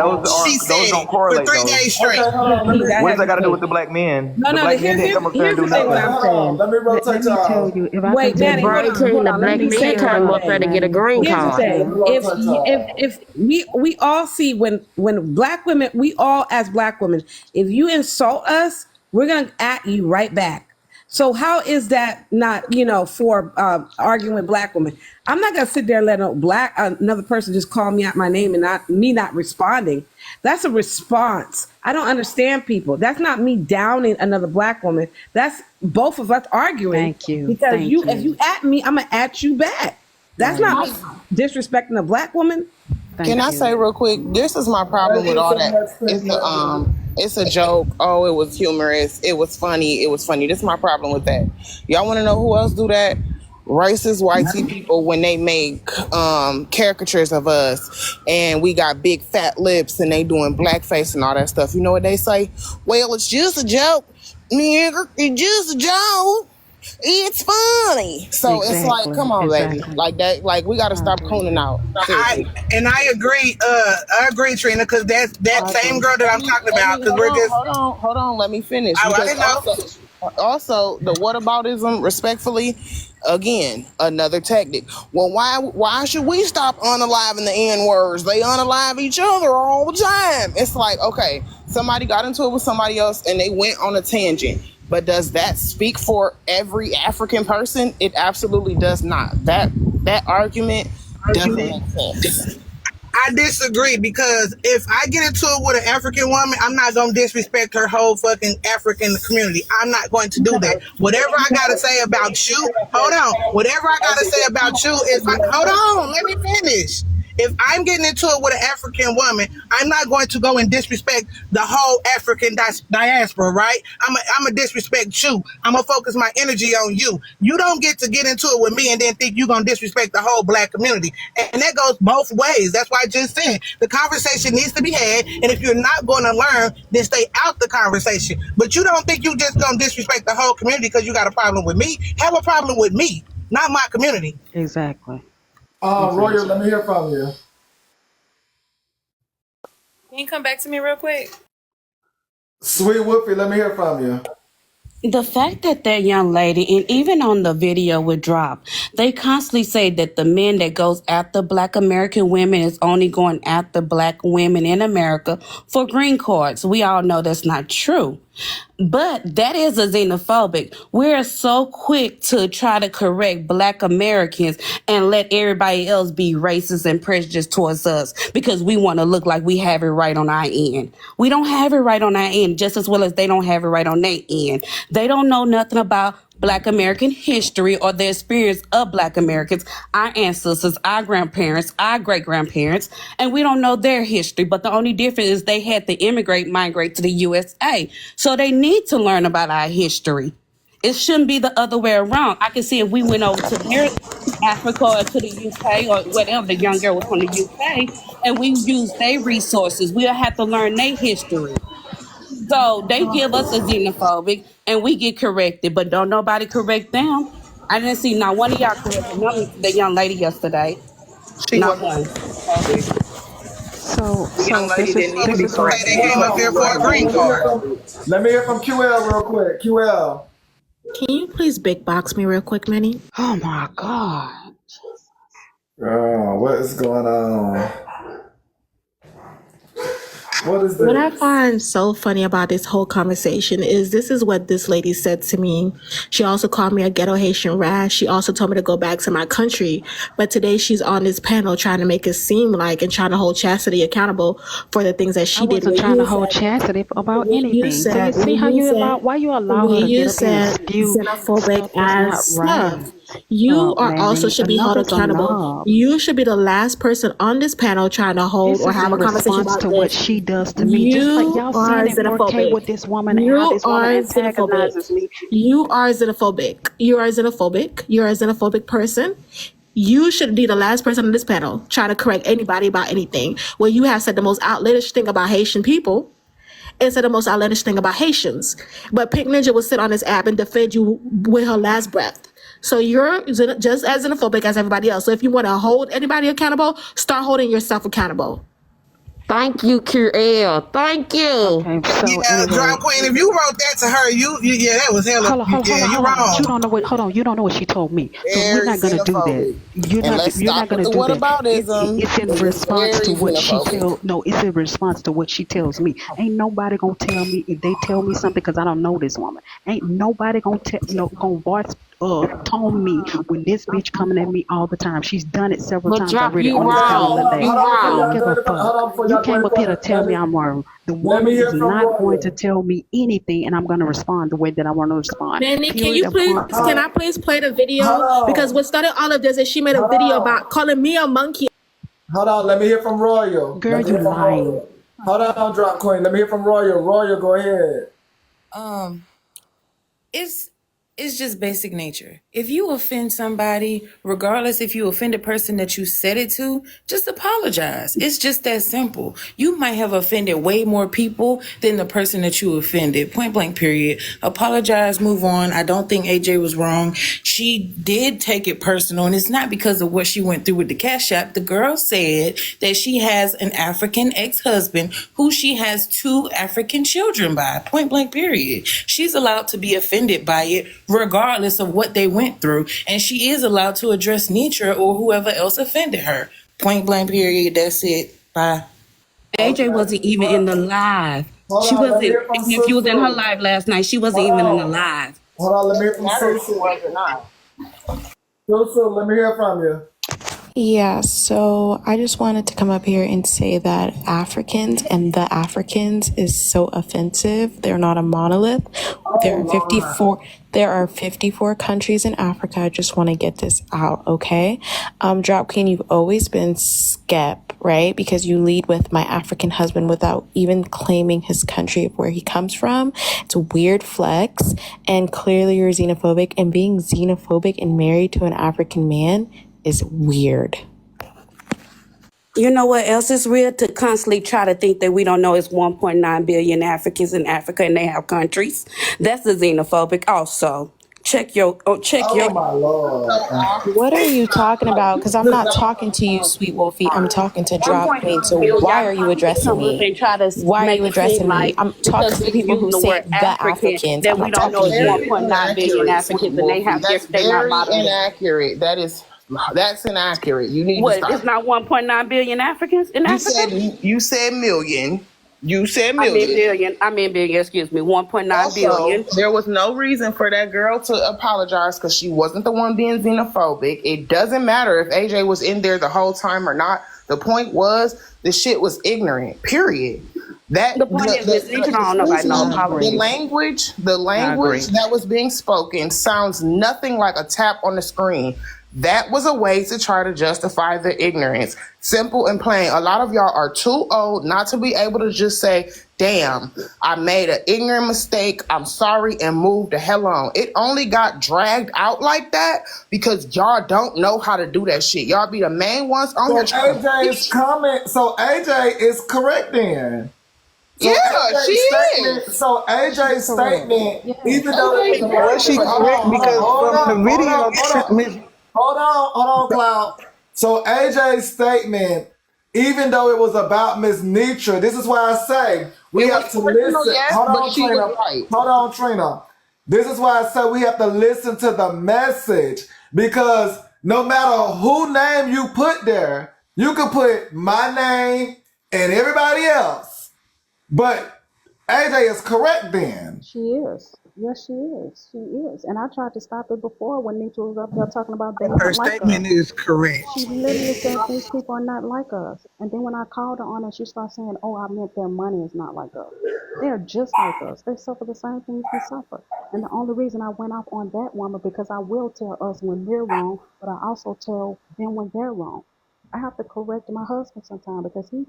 she said it for 3 days straight. What does that got to do with the black men? No, the black men didn't come up there and do nothing. Let me rotate y'all. Wait, Manny, hold on. The black men came up there to get a green Here's the card. thing. If we all see when black women, we all as black women, if you insult us, we're gonna at you right back. So how is that not, for arguing with black women? I'm not gonna sit there and let another person just call me out my name and not responding. That's a response. I don't understand people. That's not me downing another black woman. That's both of us arguing. Thank you. Because Thank if you at me, I'm gonna at you back. That's Right. not me disrespecting a black woman. Can I say real quick? This is my problem Thank with you all so that. much, It's a joke. Oh, it was humorous. It was funny. It was funny. This is my problem with that. Y'all want to know who else do that? Racist white people when they make caricatures of us and we got big fat lips and they doing blackface and all that stuff. You know what they say? Well, it's just a joke, nigger. It's just a joke. It's funny. So it's like, come on, baby. Like that. Like we got to stop cooning out. Seriously. I agree. I agree, Trina, because that's that same girl that I'm talking about. Because we're just hold on. Let me finish. I Because didn't know. also the whataboutism, respectfully, again, another tactic. Well, why should we stop unaliving the N words? They unalive each other all the time. It's like, okay, somebody got into it with somebody else and they went on a tangent. But does that speak for every African person? It absolutely does not. That argument doesn't make sense. I disagree because if I get into it with an African woman, I'm not going to disrespect her whole fucking African community. I'm not going to do that. Whatever I got to say about you, hold on. Whatever I got to say about you is, hold on, let me finish. If I'm getting into it with an African woman, I'm not going to go and disrespect the whole African diaspora, right? I'm a disrespect you. I'm going to focus my energy on you. You don't get to get into it with me and then think you're going to disrespect the whole black community. And that goes both ways. That's why I just said the conversation needs to be had. And if you're not going to learn, then stay out the conversation. But you don't think you just going to disrespect the whole community because you got a problem with me. Have a problem with me, not my community. Exactly. Royal, let me hear from you. Can you come back to me real quick? Sweet Whoopi, let me hear from you. The fact that that young lady, and even on the video with Drop, they constantly say that the men that goes after black American women is only going after black women in America for green cards. We all know that's not true. But that is a xenophobic. We're so quick to try to correct black Americans and let everybody else be racist and prejudiced towards us because we want to look like we have it right on our end. We don't have it right on our end, just as well as they don't have it right on their end. They don't know nothing about Black American history or the experience of Black Americans, our ancestors, our grandparents, our great-grandparents, and we don't know their history. But the only difference is they had to migrate to the USA. So they need to learn about our history. It shouldn't be the other way around. I can see if we went over to their Africa or to the UK or whatever, the young girl was from the UK, and we use their resources, we'll have to learn their history. So they give us a xenophobic and we get corrected, but don't nobody correct them. I didn't see not one of y'all correct the young lady yesterday. She Not wasn't one. So the young lady didn't need to be corrected. They came up here for a green card. Let me hear from QL real quick. QL. Can you please big box me real quick, Manny? Oh my God. Oh, what is going on? What is this? What I find so funny about this whole conversation is this is what this lady said to me. She also called me a ghetto Haitian rat. She also told me to go back to my country. But today she's on this panel trying to make it seem like and trying to hold Chastity accountable for the things that she did. I wasn't trying to hold Chastity about anything. Do you see how you allow? Why you allow her to get up here and spew xenophobic stuff that's not right? stuff? You are Manny, also should be held enough is accountable. enough. You should be the last person on this panel trying to hold This or is have in a conversation response about to this. what she does to me. Just like y'all are seeing in 4K with this woman and how this woman antagonizes me. You are xenophobic. You are xenophobic. You are a xenophobic person. You should be the last person on this panel trying to correct anybody about anything. Well, you have said the most outlandish thing about Haitian people and said the most outlandish thing about Haitians. But Pink Ninja will sit on this app and defend you with her last breath. So you're just as xenophobic as everybody else. So if you want to hold anybody accountable, start holding yourself accountable. Thank you, QL. Thank you. Okay, so Yeah, Drop Queen, if you wrote that to her, yeah, that was hella. Hold on. You're wrong. You don't know what. Hold on. You don't know what she told me. So we're not gonna do that. You're not gonna do that. It's in response to what she tells. No, it's in response to what she tells me. Ain't nobody gonna tell me if they tell me something because I don't know this woman. Ain't nobody gonna voice tone me when this bitch coming at me all the time. She's done it several But times drop already you on this panel wrong. today. You Hold on before I don't y'all wrong. give go a any further. fuck. Hold on before You y'all go came any up here to further. tell me I'm wrong. The Let me woman hear is from not going to Royal. tell me anything, and I'm going to respond the way that I want to respond. Manny, Period. Upon can I please play the Hold video? Because on. what started all of this is she made a Hold video on. about calling me a monkey. Hold on. Let me hear from Royal. girl, Let me you hear from lying. Royal. Hold on, Drop Queen. Let me hear from Royal. Royal, go ahead. Um, it's it's just basic nature. If you offend somebody, regardless if you offend a person that you said it to, just apologize. It's just that simple. You might have offended way more people than the person that you offended. Point blank, period. Apologize, move on. I don't think AJ was wrong. She did take it personal, and it's not because of what she went through with the Cash App. The girl said that she has an African ex-husband who she has 2 African children by. Point blank, period. She's allowed to be offended by it regardless of what they went through, and she is allowed to address Nitra or whoever else offended her. Point blank, period. That's it. Bye. AJ wasn't even in the live. Hold She on. Let me wasn't. hear from If you was in her Susu. live last night, she wasn't Hold even in the on. live. Hold on. Let me hear Doesn't from matter if she Susu. was or not. Susu, let me hear from you. Yeah, so I just wanted to come up here and say that Africans and the Africans is so offensive. They're not a monolith. There are 54 there are 54 countries in Africa. I just want to get this out, okay? Dropkin, you've always been skep, right? Because you lead with my African husband without even claiming his country of where he comes from. It's a weird flex, and clearly you're xenophobic, and being xenophobic and married to an African man is weird. You know what else is weird? To constantly try to think that we don't know it's 1.9 billion Africans in Africa and they have countries. That's the xenophobic also. Check your Oh my lord. What are you talking about? Because I'm not talking to you, Sweet Wolfie. I'm talking to Drop Queen. So why are you addressing come up me? and try to Why are make you it seem addressing me? like I'm talking because to the we people using who the say word the African Africans. that I'm we not don't talking know to it's you. 1.9 billion Inaccurate, Sweet Africans and they Wolfie. have That's they're not very modeled it. inaccurate. That's inaccurate. You need to What? stop. It's not 1.9 billion Africans in Africa. You said million. You said I mean million. billion. I mean billion. Excuse me. 1.9 Also, billion. there was no reason for that girl to apologize because she wasn't the one being xenophobic. It doesn't matter if AJ was in there the whole time or not. The point was the shit was ignorant. Period. That The point is, Miss Nietzsche don't owe nobody no apologies. the I language agree. that was being spoken sounds nothing like a tap on the screen. That was a way to try to justify the ignorance. Simple and plain. A lot of y'all are too old not to be able to just say, damn, I made an ignorant mistake. I'm sorry, and move the hell on. It only got dragged out like that because y'all don't know how to do that shit. Y'all be the main ones on here So trying to AJ's teach. comment. So AJ is correct then. So Yeah, she AJ's statement. is. So She's AJ's correct. statement, Yes. even though it was Was about she Hold correct? on, hold on, Because hold from up, the hold video, up, hold up. Miss Hold on, Cloud. So AJ's statement, even though it was about Miss Nitra, this is why I say we It was have to personal, listen. yes, Hold but on, she was Trina. right. Hold on, Trina. This is why I say we have to listen to the message because no matter who name you put there, you could put my name and everybody else. But AJ is correct then. She is. Yes, she is. She is. And I tried to stop it before when Nietzsche was up there talking about they her not like statement us. is correct. She literally said these people are not like us. And then when I called her on it, she started saying, oh, I meant their money is not like us. They're just like us. They suffer the same things we suffer. And the only reason I went off on that woman because I will tell us when we're wrong, but I also tell them when they're wrong. I have to correct my husband sometimes because he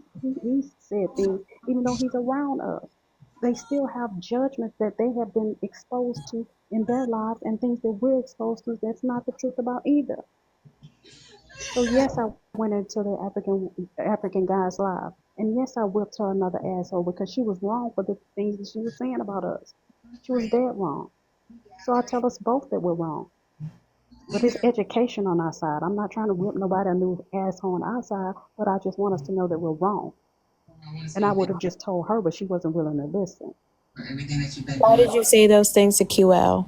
said things even though he's around us. They still have judgments that they have been exposed to in their lives and things that we're exposed to that's not the truth about either. So yes, I went into the African guy's live, and yes, I whipped her another asshole because she was wrong for the things that she was saying about us. She was dead wrong. So I tell us both that we're wrong. But it's education on our side. I'm not trying to whip nobody a new asshole on our side, but I just want us to know that we're wrong. And I would have just told her, but she wasn't willing to listen. Why did you say those things to QL?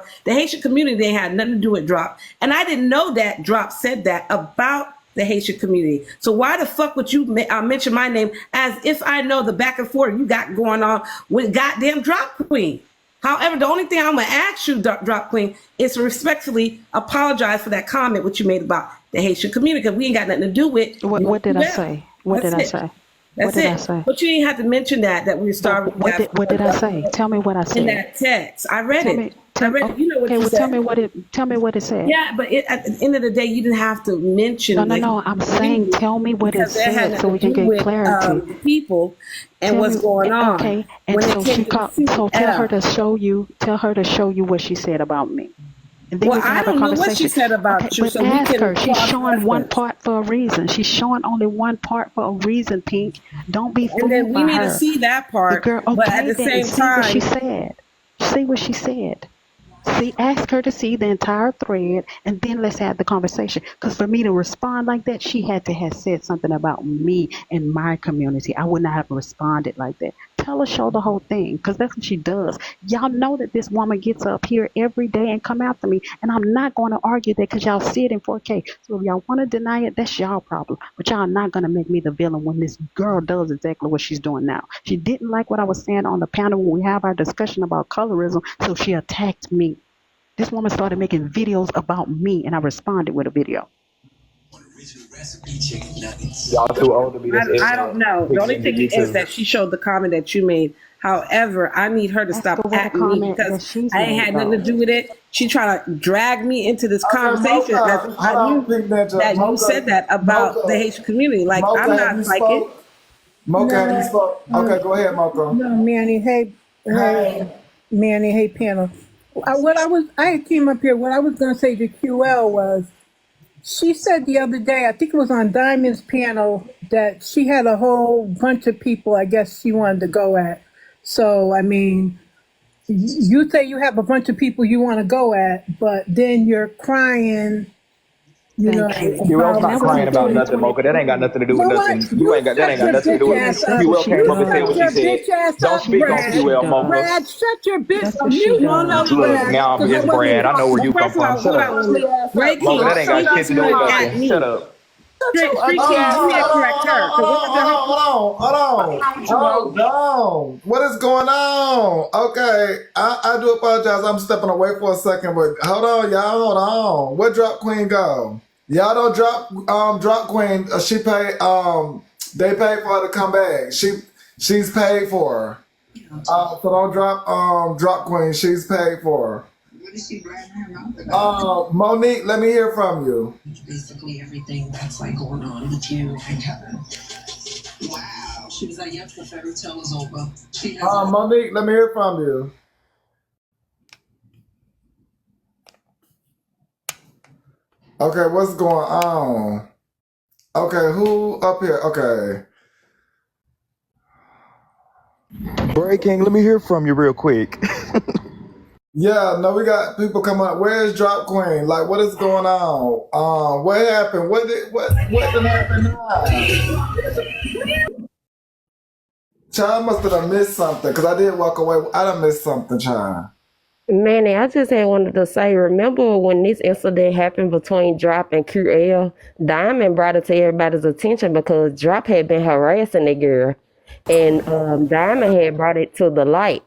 stuff. The Haitian community, they had nothing to do with Drop. And I didn't know that Drop said that about the Haitian community. So why the fuck would you mention my name as if I know the back and forth you got going on with goddamn Drop Queen? However, the only thing I'm going to ask you, Drop Queen, is to respectfully apologize for that comment what you made about the Haitian community, because we ain't got nothing to do with. What did I say? What did I say? That's did I it. say? But you didn't have to mention that we were starving. What did I say? Tell me what I said. In that text, I read it. I read it. You know what okay, you well, said. tell me what it said. Yeah, but at the end of the day, you didn't have to mention. No. I'm saying, tell me what it said so we can get clarity. People and what's going on. Okay, and so she called. So tell her to show you. Tell her to show you what she said about me. And then we can have a conversation. Know what she said about you. But so ask we can her. She's showing one part for a reason. She's showing only one part for a reason, Pink. Don't be fooled by her. And then we need to see that part. Girl, but at the same time, see what she said. See what she said. See, ask her to see the entire thread, and then let's have the conversation. Because for me to respond like that, she had to have said something about me and my community. I would not have responded like that. Tell her, show the whole thing, because that's what she does. Y'all know that this woman gets up here every day and come after me, and I'm not going to argue that because y'all see it in 4K. So if y'all want to deny it, that's y'all problem. But y'all not going to make me the villain when this girl does exactly what she's doing now. She didn't like what I was saying on the panel when we have our discussion about colorism, so she attacked me. This woman started making videos about me, and I responded with a video. Y'all too old to be this. I don't know. The only thing is that she showed the comment that you made. However, I need her to stop at me because I ain't had nothing to do with it. She trying to drag me into this conversation. I knew that you said that about the Haitian community. Like, Mocha, I'm not like it. Mocha, have you spoke? Okay, go ahead, Mocha. No, Manny. Hey, Manny. Hey, panel. I came up here. What I was going to say to QL was, she said the other day, I think it was on Diamond's panel, that she had a whole bunch of people I guess she wanted to go at. So, I mean, you say you have a bunch of people you want to go at, but then you're crying, you know. QL's not crying about nothing, Mocha. That ain't got nothing to do with nothing. That ain't got nothing to do with it. QL came up and said what she said. Don't speak on QL, Mocha. Brad, shut your bitch up. Look, now it's Brad. I know where you come from. Shut up. Mocha, that ain't got shit to do with nothing. Shut up. Hold on. What is going on? Okay, I do apologize. I'm stepping away for a second, but hold on, y'all. Hold on. Where Drop Queen go? Y'all don't drop Queen. She paid. They paid for her to come back. She's paid for her. So don't drop Queen. She's paid for her. Monique, let me hear from you. Basically everything that's like going on with you and Kevin. Wow. She was like, yep, the fairy tale is over. Monique, let me hear from you. Okay, what's going on? Okay, who up here? Okay. Breaking, let me hear from you real quick. Yeah, no, we got people coming up. Where's Drop Queen? Like, what is going on? What happened? What did happen now? Child must have missed something, because I did walk away. I done missed something, child. Manny, I just had wanted to say, remember when this incident happened between Drop and QL? Diamond brought it to everybody's attention because Drop had been harassing the girl, and Diamond had brought it to the light.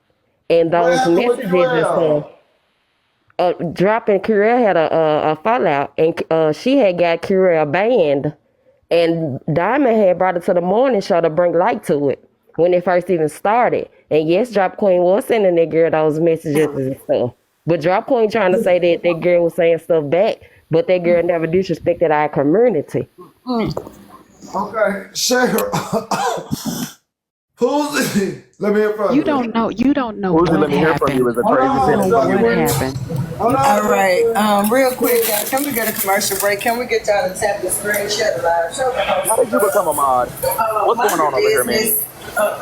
And those messages and stuff. Drop and Curel had a fallout, and she had got Curel banned, and Diamond had brought it to the morning show to bring light to it when it first even started. And yes, Drop Queen was sending that girl those messages and stuff, but Drop Queen trying to say that girl was saying stuff back, but that girl never disrespected our community. Okay, share. Who's let me hear from you. You don't know Who's what let me hear from you is a crazy sentence. what happened. All right, real quick, guys, can we get a commercial break? Can we get y'all to tap the screen, share the live, show the host? How did you become a mod? What's going on over here, man?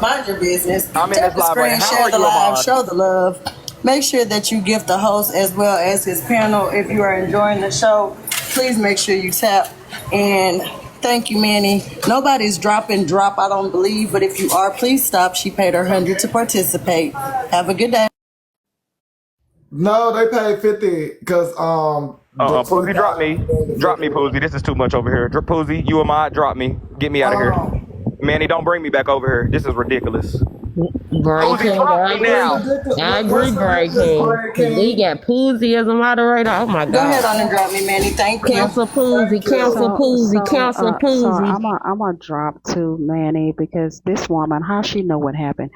Mind your business. I'm in Tap this the live right screen, now. How share are the you a live, mod? show the love. Make sure that you gift the host as well as his panel. If you are enjoying the show, please make sure you tap. And thank you, Manny. Nobody's dropping drop, I don't believe, but if you are, please stop. She paid her $100 to participate. Have a good day. No, they paid 50 because Poozy, drop me, Poozy. This is too much over here. Poozy, you a mod? Drop me. Get me out of here. Manny, don't bring me back over here. This is ridiculous. Bray Who's he King dropped me right there. now? I agree, What's Bray ridiculous, King. Brad Cause we King? got Poozy as a moderator. Oh my Go ahead God. on and drop me, Manny. Thank you. Cancel Poozy, Thank you. cancel Poozy, cancel So Poozy. I'm gonna drop to Manny because this woman, how she know what happened?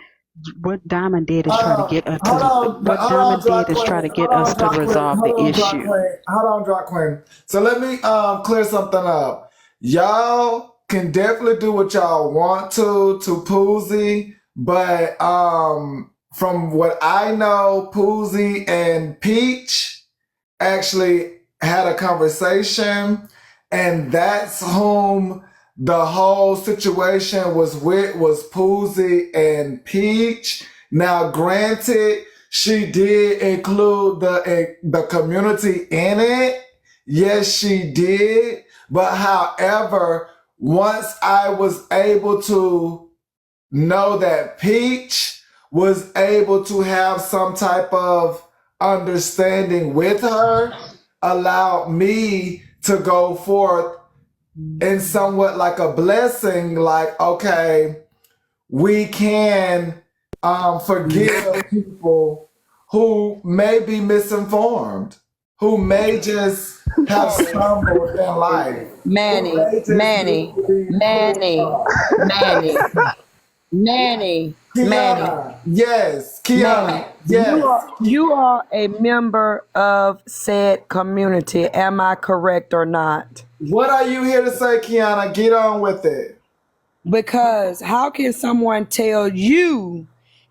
What Diamond did is try to get us to. What Hold on, Diamond Drop did is Queen. try to Hold get us on, to Drop Queen. resolve Hold the on, Drop issue. Queen. Hold on, Drop Queen. So let me clear something up. Y'all can definitely do what y'all want to Poozy, but from what I know, Poozy and Peach actually had a conversation, and that's whom the whole situation was with, was Poozy and Peach. Now, granted, she did include the community in it. Yes, she did. But however, once I was able to know that Peach was able to have some type of understanding with her, allowed me to go forth in somewhat like a blessing, like, okay, we can forgive people who may be misinformed, who may just have stumbled in life, who Manny, may just need Manny, to be pulled Manny, up. Manny, Manny, Manny, Kiana, yes. Manny. Kiana, yes. You are a member of said community. Am I correct or not? What are you here to say, Kiana? Get on with it. Because how can someone tell you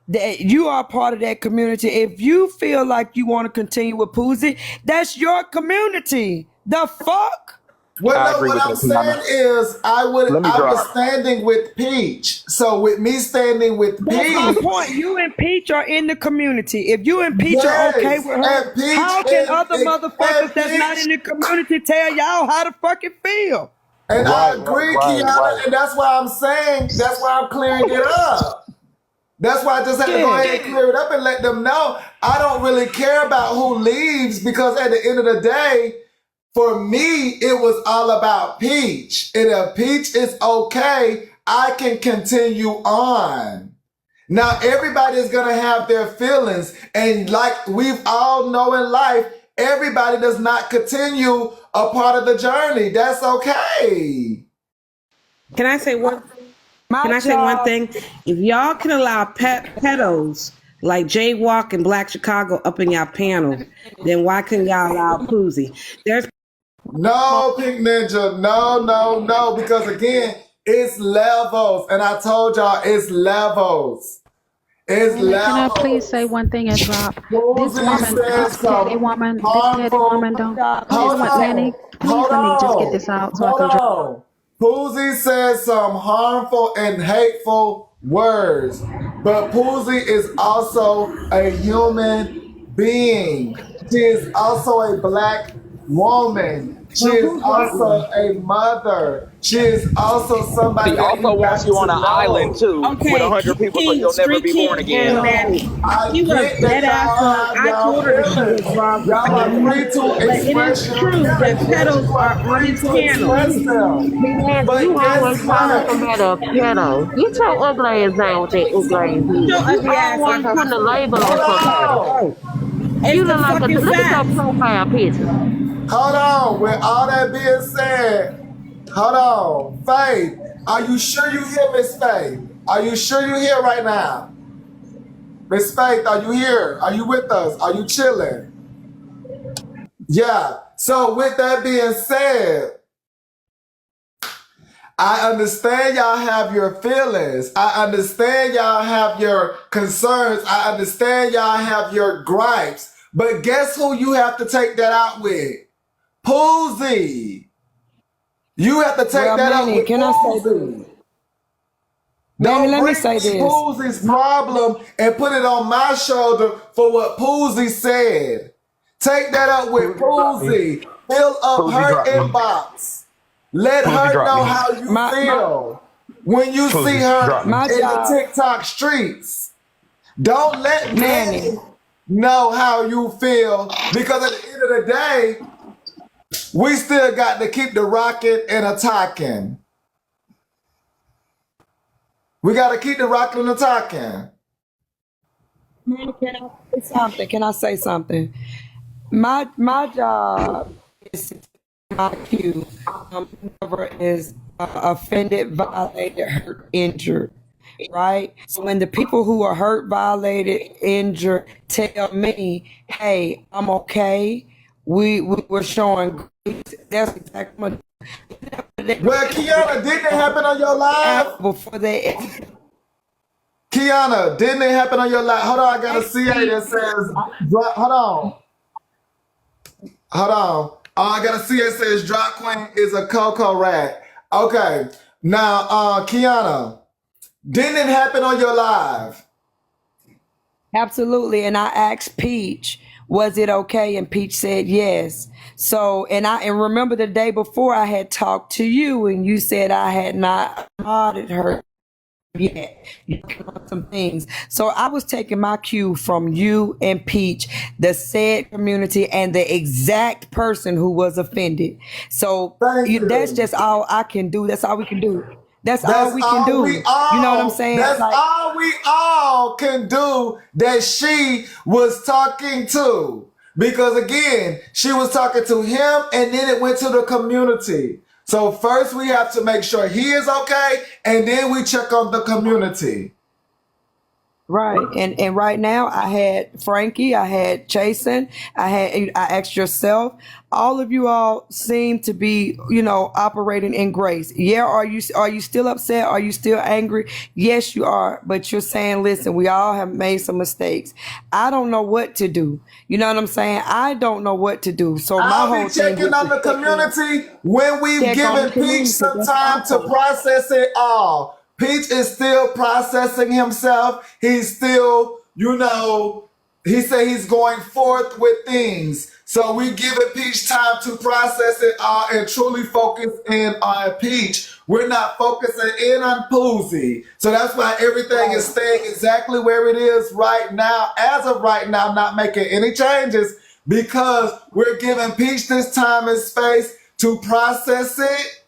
that you are part of that community? If you feel like you want to continue with Poozy, that's your community. The fuck? Well, I no, agree what with I'm that, Kiana. saying is I Let me was drop. standing with Peach. So with me standing with That's my Peach, point. You and Peach are in the community. If you and Peach are okay yes, with her, and Peach how can other and motherfuckers that's not in Peach, the community tell y'all how to fucking feel? and I Right, right, agree, right, Kiana, right. and that's why I'm saying, that's why I'm clearing it up. That's why I just had to go ahead and clear it up and let them know I don't really care about who leaves, because at the end of the day, for me, it was all about Peach. And if Peach is okay, I can continue on. Now, everybody's going to have their feelings. And like we've all know in life, everybody does not continue a part of the journey. That's okay. Can I say one? Can My I say one job. thing? If y'all can allow pedos like Jaywalk and Black Chicago up in y'all panel, then why couldn't y'all allow Poozy? There's No, Pink Ninja. No, no, no. Because again, it's levels. And I told y'all it's levels. It's Manny, can I please say levels. one thing and drop? This Susie woman, said some this petty harmful. woman don't. Please, Hold Manny, on. please Hold let me just get on. this out so I Hold can drop. on. Poozy said some harmful and hateful words. But Poozy is also a human being. She is also a black woman. She Well, is who's white also one? a mother. She is also somebody She that also you wants got you on to an island know. too, with okay. 100 people, so King, you'll never Street be born King, and again. No, Manny. I She was get that dead ass y'all wrong. have I y'all told her that she was feelings. wrong for Y'all are saying that. free to But it is express your true that feelings. Yes, pedos you are are on free this to panel. express them. Man, you But always guess calling what? somebody a pedo. Get your ugly ass down with that ugly ass Get head. your You ugly ass like always a putting a label on Hold somebody. on. It's You the look like a, fucking look at your facts. profile picture. Hold on. With all that being said, hold on. Faith, are you sure you hear Miss Faith? Are you sure you here right now? Miss Faith, are you here? Are you with us? Are you chilling? Yeah. So with that being said, I understand y'all have your feelings. I understand y'all have your concerns. I understand y'all have your gripes. But guess who you have to take that out with? Poozy. You have to take Well, that up Manny, with can I say this? Poozy. Manny, Don't let me bring say this. Poozy's problem and put it on my shoulder for what Poozy said. Take that up with Poozy dropped me. Poozy. Fill up Poozy her dropped me. inbox. Let Poozy her dropped know me. how you My feel when you see Poozy her dropped me. my in the job, TikTok streets. Don't let Manny. Manny know how you feel, because at the end of the day, we still got to keep the rocking and attacking. We got to keep the rocking and attacking. Man, can I say something? Can I say something? My job is to take my cue. Whoever is offended, violated, hurt, injured, right? So when the people who are hurt, violated, injured tell me, "Hey, I'm okay," we're showing grace. That's exactly what. Well, Kiana, didn't it happen on your live? Before they. Kiana, didn't it happen on your live? Hold on, I got a CA that says, hold on. Hold on. I got a CA that says Drop Queen is a Coco rat. Okay. Now, Kiana, didn't it happen on your live? Absolutely. And I asked Peach, was it okay? And Peach said yes. So, and remember the day before I had talked to you and you said I had not audited her yet. You know, some things. So I was taking my cue from you and Peach, the said community, and the exact person who was offended. So that's just all I can do. That's all we can do. That's all we can do. You know what I'm saying? That's Like, all we all can do that she was talking to. Because again, she was talking to him and then it went to the community. So first we have to make sure he is okay and then we check on the community. right. And right now I had Frankie, I had Jason, I asked yourself. All of you all seem to be, operating in grace. Yeah, are you still upset? Are you still angry? Yes, you are. But you're saying, listen, we all have made some mistakes. I don't know what to do. You know what I'm saying? I don't know what to do. So my I'll whole be thing checking is on to the community when we've check on the given community. Peach some That's time to all. process it all. Peach is still processing himself. He's still, he said he's going forth with things. So we giving Peach time to process it all and truly focus in on Peach. We're not focusing in on Poozy. So that's why everything is staying exactly where it is right now. As of right now, not making any changes because we're giving Peach this time and space to process it.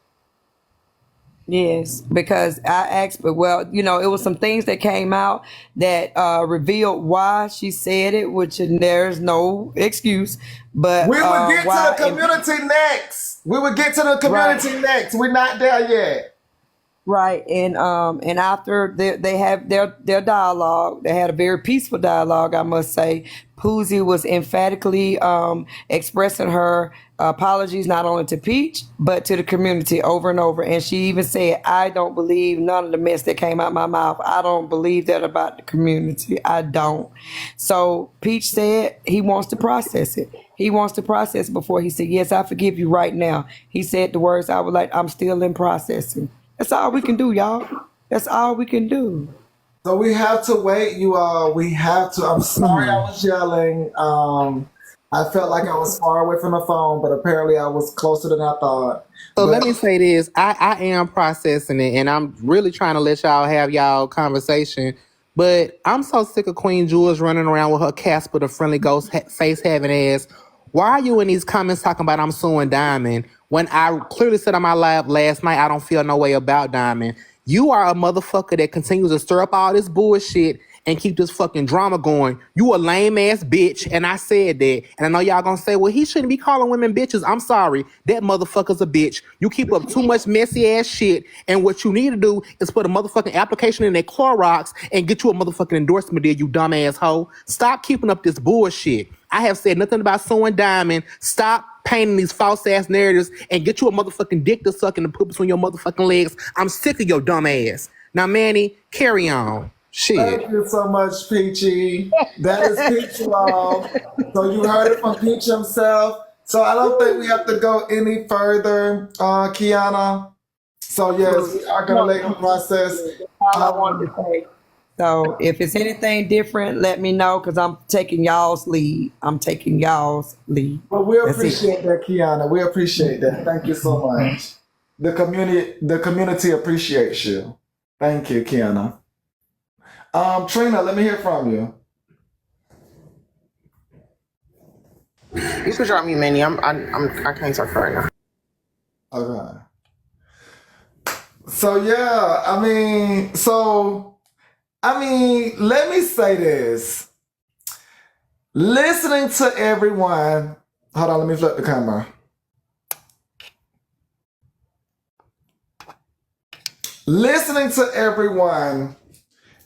Yes, because I asked, but well, it was some things that came out that revealed why she said it, which there's no excuse. But We will get to why? the community next. We will get to the community next. We're not there yet. Right, and after they have their dialogue, they had a very peaceful dialogue, I must say. Poozy was emphatically expressing her apologies not only to Peach but to the community over and over, and she even said, "I don't believe none of the mess that came out my mouth. I don't believe that about the community. I don't." So Peach said he wants to process it. He wants to process before he said, "Yes, I forgive you right now." He said the words, "I would like. I'm still in processing." That's all we can do, y'all. That's all we can do. So we have to wait, you all. We have to. I'm sorry I was yelling. I felt like I was far away from the phone, but apparently I was closer than I thought. So But let me say this. I am processing it and I'm really trying to let y'all have y'all conversation. But I'm so sick of Queen Jules running around with her Casper the friendly ghost face having ass. Why are you in these comments talking about I'm suing Diamond when I clearly said on my live last night I don't feel no way about Diamond? You are a motherfucker that continues to stir up all this bullshit and keep this fucking drama going. You a lame ass bitch, and I said that. And I know y'all gonna say, well, he shouldn't be calling women bitches. I'm sorry, that motherfucker's a bitch. You keep up too much messy ass shit, and what you need to do is put a motherfucking application in that Clorox and get you a motherfucking endorsement deal, you dumb ass hoe. Stop keeping up this bullshit. I have said nothing about suing Diamond. Stop painting these false ass narratives and get you a motherfucking dick to suck and to put between your motherfucking legs. I'm sick of your dumb ass. Now, Manny, carry on. Shit. thank you so much, Peachy. That is Peach, you all. So you heard it from Peach himself. So I don't think we have to go any further, Kiana. So yes, we are gonna let you process. All I wanted to say. So if it's anything different, let me know because I'm taking y'all's lead. I'm taking y'all's lead. Well, we That's it. appreciate that, Kiana. We appreciate that. Thank you so much. The community appreciates you. Thank you, Kiana. Trina, let me hear from you. You can drop me, Manny. I can't talk right now. Okay. So yeah, I mean, let me say this. Listening to everyone. Hold on, let me flip the camera. Listening to everyone,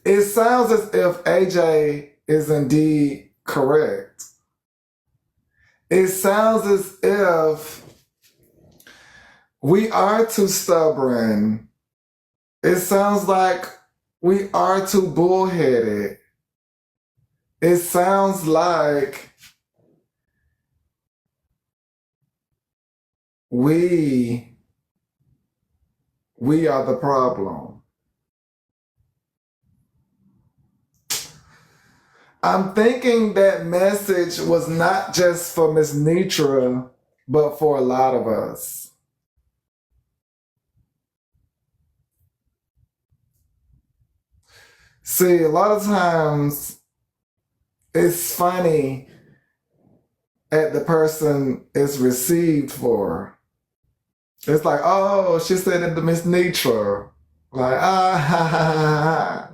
it sounds as if AJ is indeed correct. It sounds as if we are too stubborn. It sounds like we are too bullheaded. It sounds like we are the problem. I'm thinking that message was not just for Miss Nitra, but for a lot of us. See, a lot of times it's funny at the person it's received for. It's like, oh, she said it to Miss Nitra. Like, ah, ha, ha, ha, ha.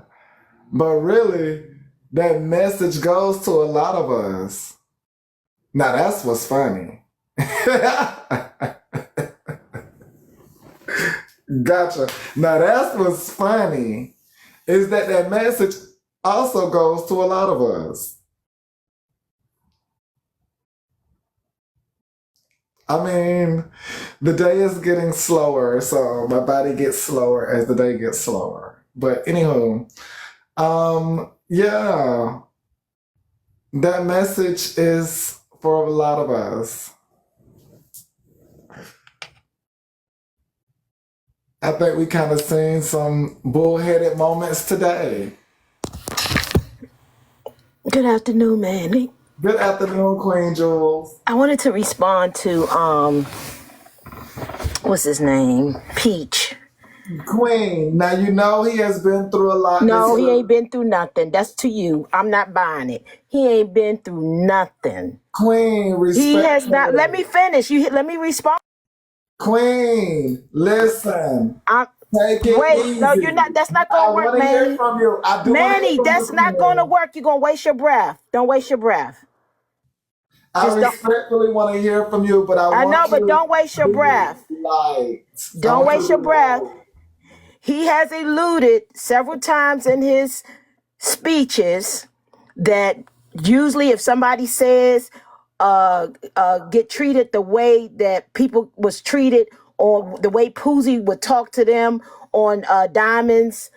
But really, that message goes to a lot of us. Now, that's what's funny. Gotcha. Now, that's what's funny, is that message also goes to a lot of us. I mean, the day is getting slower, so my body gets slower as the day gets slower. But anywho, yeah, that message is for a lot of us. I think we kind of seen some bullheaded moments today. Good afternoon, Manny. Good afternoon, Queen Jules. I wanted to respond to what's his name? Peach. Queen. Now you know he has been through a lot. No, he ain't been through nothing. That's to you. I'm not buying it. He ain't been through nothing. Queen, respect. He has not. Let me finish. Let me respond. Queen, listen. Take it Wait, easy. no, you're not. That's not gonna work, Manny. Hear from you. I do Manny, that's not gonna work. You're gonna waste your breath. Don't waste your breath. I respectfully want to hear from you, but I know, but don't waste your breath. Don't waste your breath. He has alluded several times in his speeches that usually if somebody says get treated the way that people was treated, or the way Poozy would talk to them on Diamonds.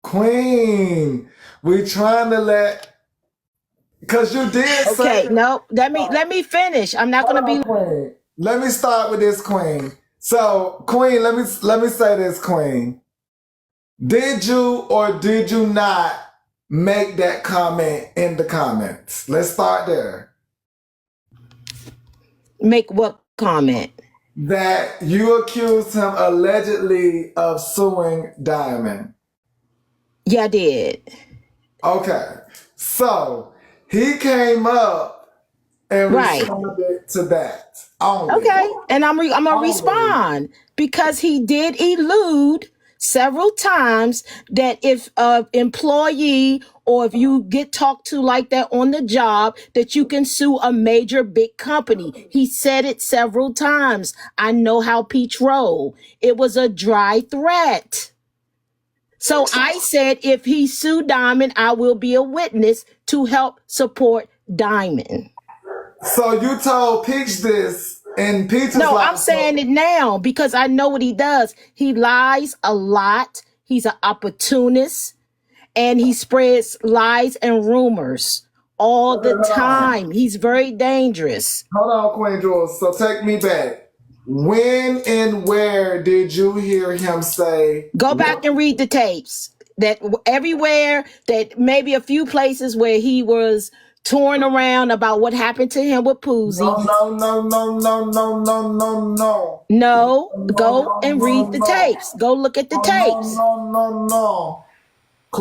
Queen, we trying to because you did say. Okay, no, let me finish. I'm not gonna be. Queen. Let me start with this, Queen. So, Queen, let me say this, Queen. Did you or did you not make that comment in the comments? Let's start there. Make what comment? That you accused him allegedly of suing Diamond. Yeah, I did. Okay. So he came up and responded to that. Only. Okay. And I'm gonna respond because he did elude several times that if an employee or if you get talked to like that on the job, that you can sue a major big company. He said it several times. I know how Peach roll. It was a dry threat. So I said, if he sued Diamond, I will be a witness to help support Diamond. So you told Peach this, and Peach is no, I'm saying it now because I know what he does. He lies a lot. He's an opportunist, and he spreads lies and rumors all the time. He's very dangerous. Hold on, Queen Jules. So take me back. When and where did you hear him say? Go back and read the tapes. That everywhere, that maybe a few places where he was touring around about what happened to him with Poozy. No. No, go and read the tapes. Go look at the tapes. No.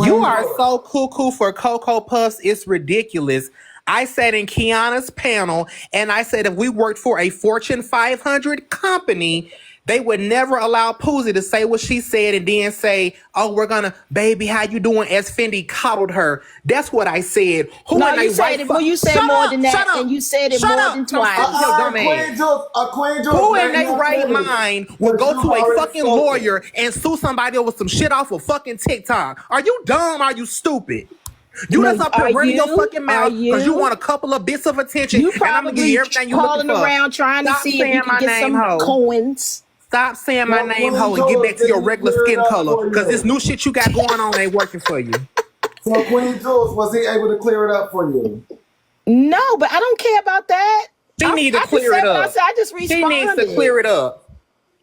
You are so cuckoo for Cocoa Puffs. It's ridiculous. I sat in Kiana's panel and I said if we worked for a Fortune 500 company, they would never allow Poozie to say what she said and then say, oh, we're gonna, baby, how you doing? As Fendi coddled her. That's what I said. Who No, in you they said right it. Well, you said Shut more up, than shut that, up, and you said it shut more up. than No, fuck your twice. dumb ass. Queen Jules, Who in let their him right finish. mind will Because go you've to a already fucking spoken. lawyer and sue somebody over some shit off of fucking TikTok? Are you dumb? Are you stupid? You No, just up here are running your you? fucking Are mouth because you you? want a couple of bits of attention You and I'm gonna give you probably everything you're looking calling for. around trying to Stop see if you saying can my get name, some ho. coins. Stop saying my So name, Queen ho, and get back Jules, to did your he regular clear it skin up color for because this you? new shit you got going on ain't working for you. So Queen Jules, was he able to clear it up for you? No, but I don't care about that. She need to I just clear said it what I up. said. I just She needs to responded. clear it up.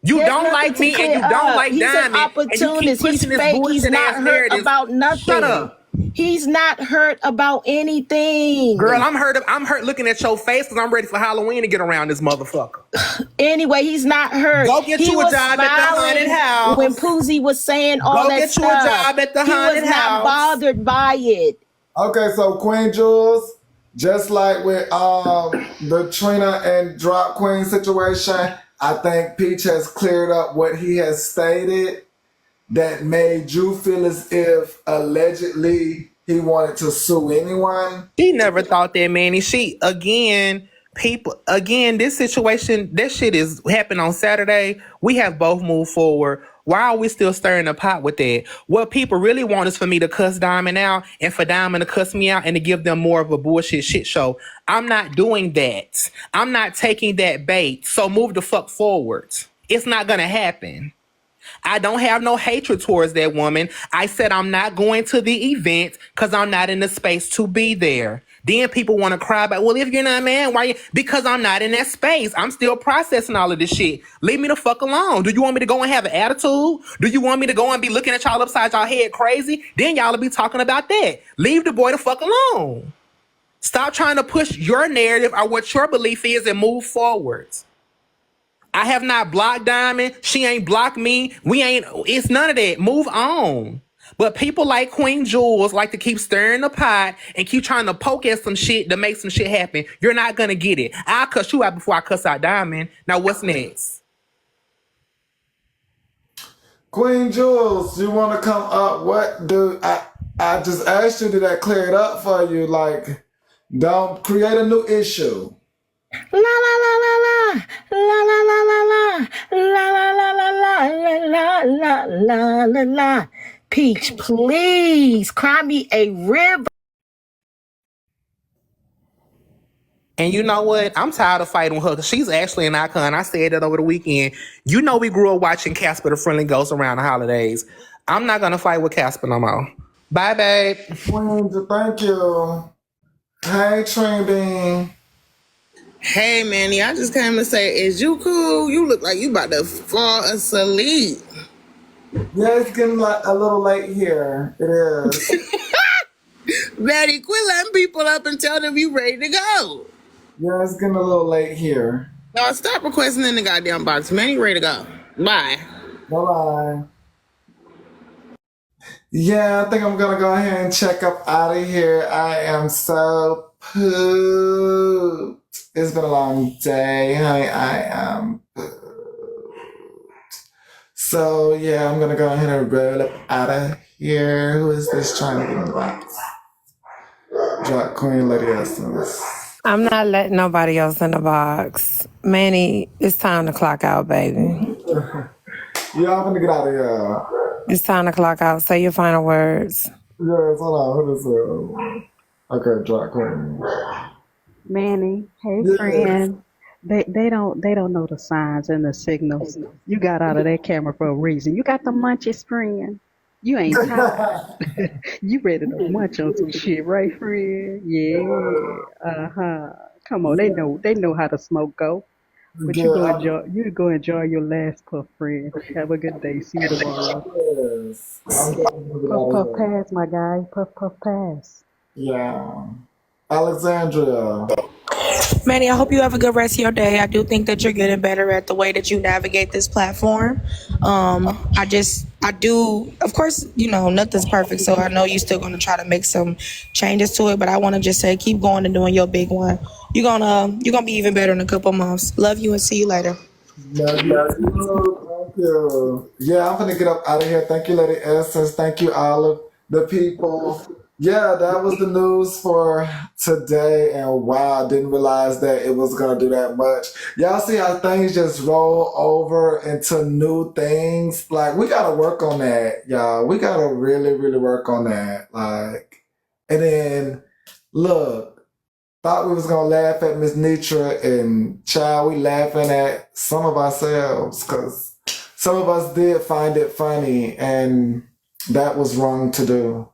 You There's don't nothing like to me and clear you don't up. like He's an Diamond and you keep opportunist. He's pushing this fake. He's bullshit not ass hurt narrative. about Shut nothing. up. He's not hurt about anything. Girl, I'm hurt looking at your face because I'm ready for Halloween to get around this motherfucker. Anyway, he's not hurt. Go get He you a was job at the haunted smiling when house. Poozie was saying all Go that get you a stuff. job at the He was haunted not house. bothered by it. Okay, so Queen Jules, just like with the Trina and Drop Queen situation, I think Peach has cleared up what he has stated that made you feel as if allegedly he wanted to sue anyone. She never thought that, Manny. This situation, that shit is happened on Saturday. We have both moved forward. Why are we still stirring the pot with that? What people really want is for me to cuss Diamond out and for Diamond to cuss me out and to give them more of a bullshit shit show. I'm not doing that. I'm not taking that bait. So move the fuck forward. It's not gonna happen. I don't have no hatred towards that woman. I said I'm not going to the event because I'm not in the space to be there. Then people want to cry about, well, if you're not mad, why? Because I'm not in that space. I'm still processing all of this shit. Leave me the fuck alone. Do you want me to go and have an attitude? Do you want me to go and be looking at y'all upside y'all head crazy? Then y'all will be talking about that. Leave the boy the fuck alone. Stop trying to push your narrative or what your belief is and move forward. I have not blocked Diamond. She ain't blocked me. It's none of that. Move on. But people like Queen Jules like to keep stirring the pot and keep trying to poke at some shit to make some shit happen. You're not going to get it. I'll cuss you out before I cuss out Diamond. Now, what's next? Queen Jules, you want to come up? What do I just asked you? Did that clear it up for you? Like, don't create a new issue. La la la la la la la la la la la la la la la la la la. Peach, please cry me a river. And you know what? I'm tired of fighting with her because she's actually an icon. I said that over the weekend. You know we grew up watching Casper the Friendly Ghost around the holidays. I'm not going to fight with Casper no more. Bye, babe. Queen, thank you. Hey, Train Bean. Hey, Manny, I just came to say, is you cool? You look like you about to fall asleep. Yeah, it's getting like a little late here. It is. Manny, quit letting people up and tell them you ready to go. Yeah, it's getting a little late here. No, stop requesting in the goddamn box. Manny ready to go. Bye. Bye-bye. Yeah, I think I'm going to go ahead and check up out of here. I am so pooped. It's been a long day, honey. I am pooped. So, yeah, I'm going to go ahead and roll up out of here. Who is this trying to get in the box? Drop Queen Lady Essence. I'm not letting nobody else in the box. Manny, it's time to clock out, baby. Yeah, I'm gonna get out of here. It's time to clock out. Say your final words. Yes, hold on. Who is it? Okay, Drop Queen. Manny, hey Yes. friend. They don't know the signs and the signals. You got out of that camera for a reason. You got the munchies, friend. You ain't tired. You ready to munch on some shit, right, friend? Yeah. Come on, they know how the smoke go. But you go enjoy your last puff, friend. Have a good day. See you tomorrow. Yes. I'm gonna get Puff out puff of here. pass, my guy. Puff puff pass. Yeah. Alexandria. Manny, I hope you have a good rest of your day. I do think that you're getting better at the way that you navigate this platform. I do, of course, nothing's perfect. So I know you're still going to try to make some changes to it, but I want to just say, keep going and doing your big one. You're gonna be even better in a couple months. Love you and see you later. Love you too. Thank you. Yeah, I'm gonna get up out of here. Thank you, Lady Essence. Thank you, all of the people. Yeah, that was the news for today. And wow, I didn't realize that it was gonna do that much. Y'all see how things just roll over into new things? Like, we gotta work on that, y'all. We gotta really, really work on that. Like, and then look. Thought we was gonna laugh at Miss Nitra, and child, we laughing at some of ourselves because some of us did find it funny, and that was wrong to do.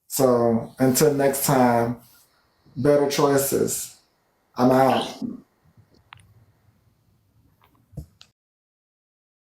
So until next time, better choices. I'm out.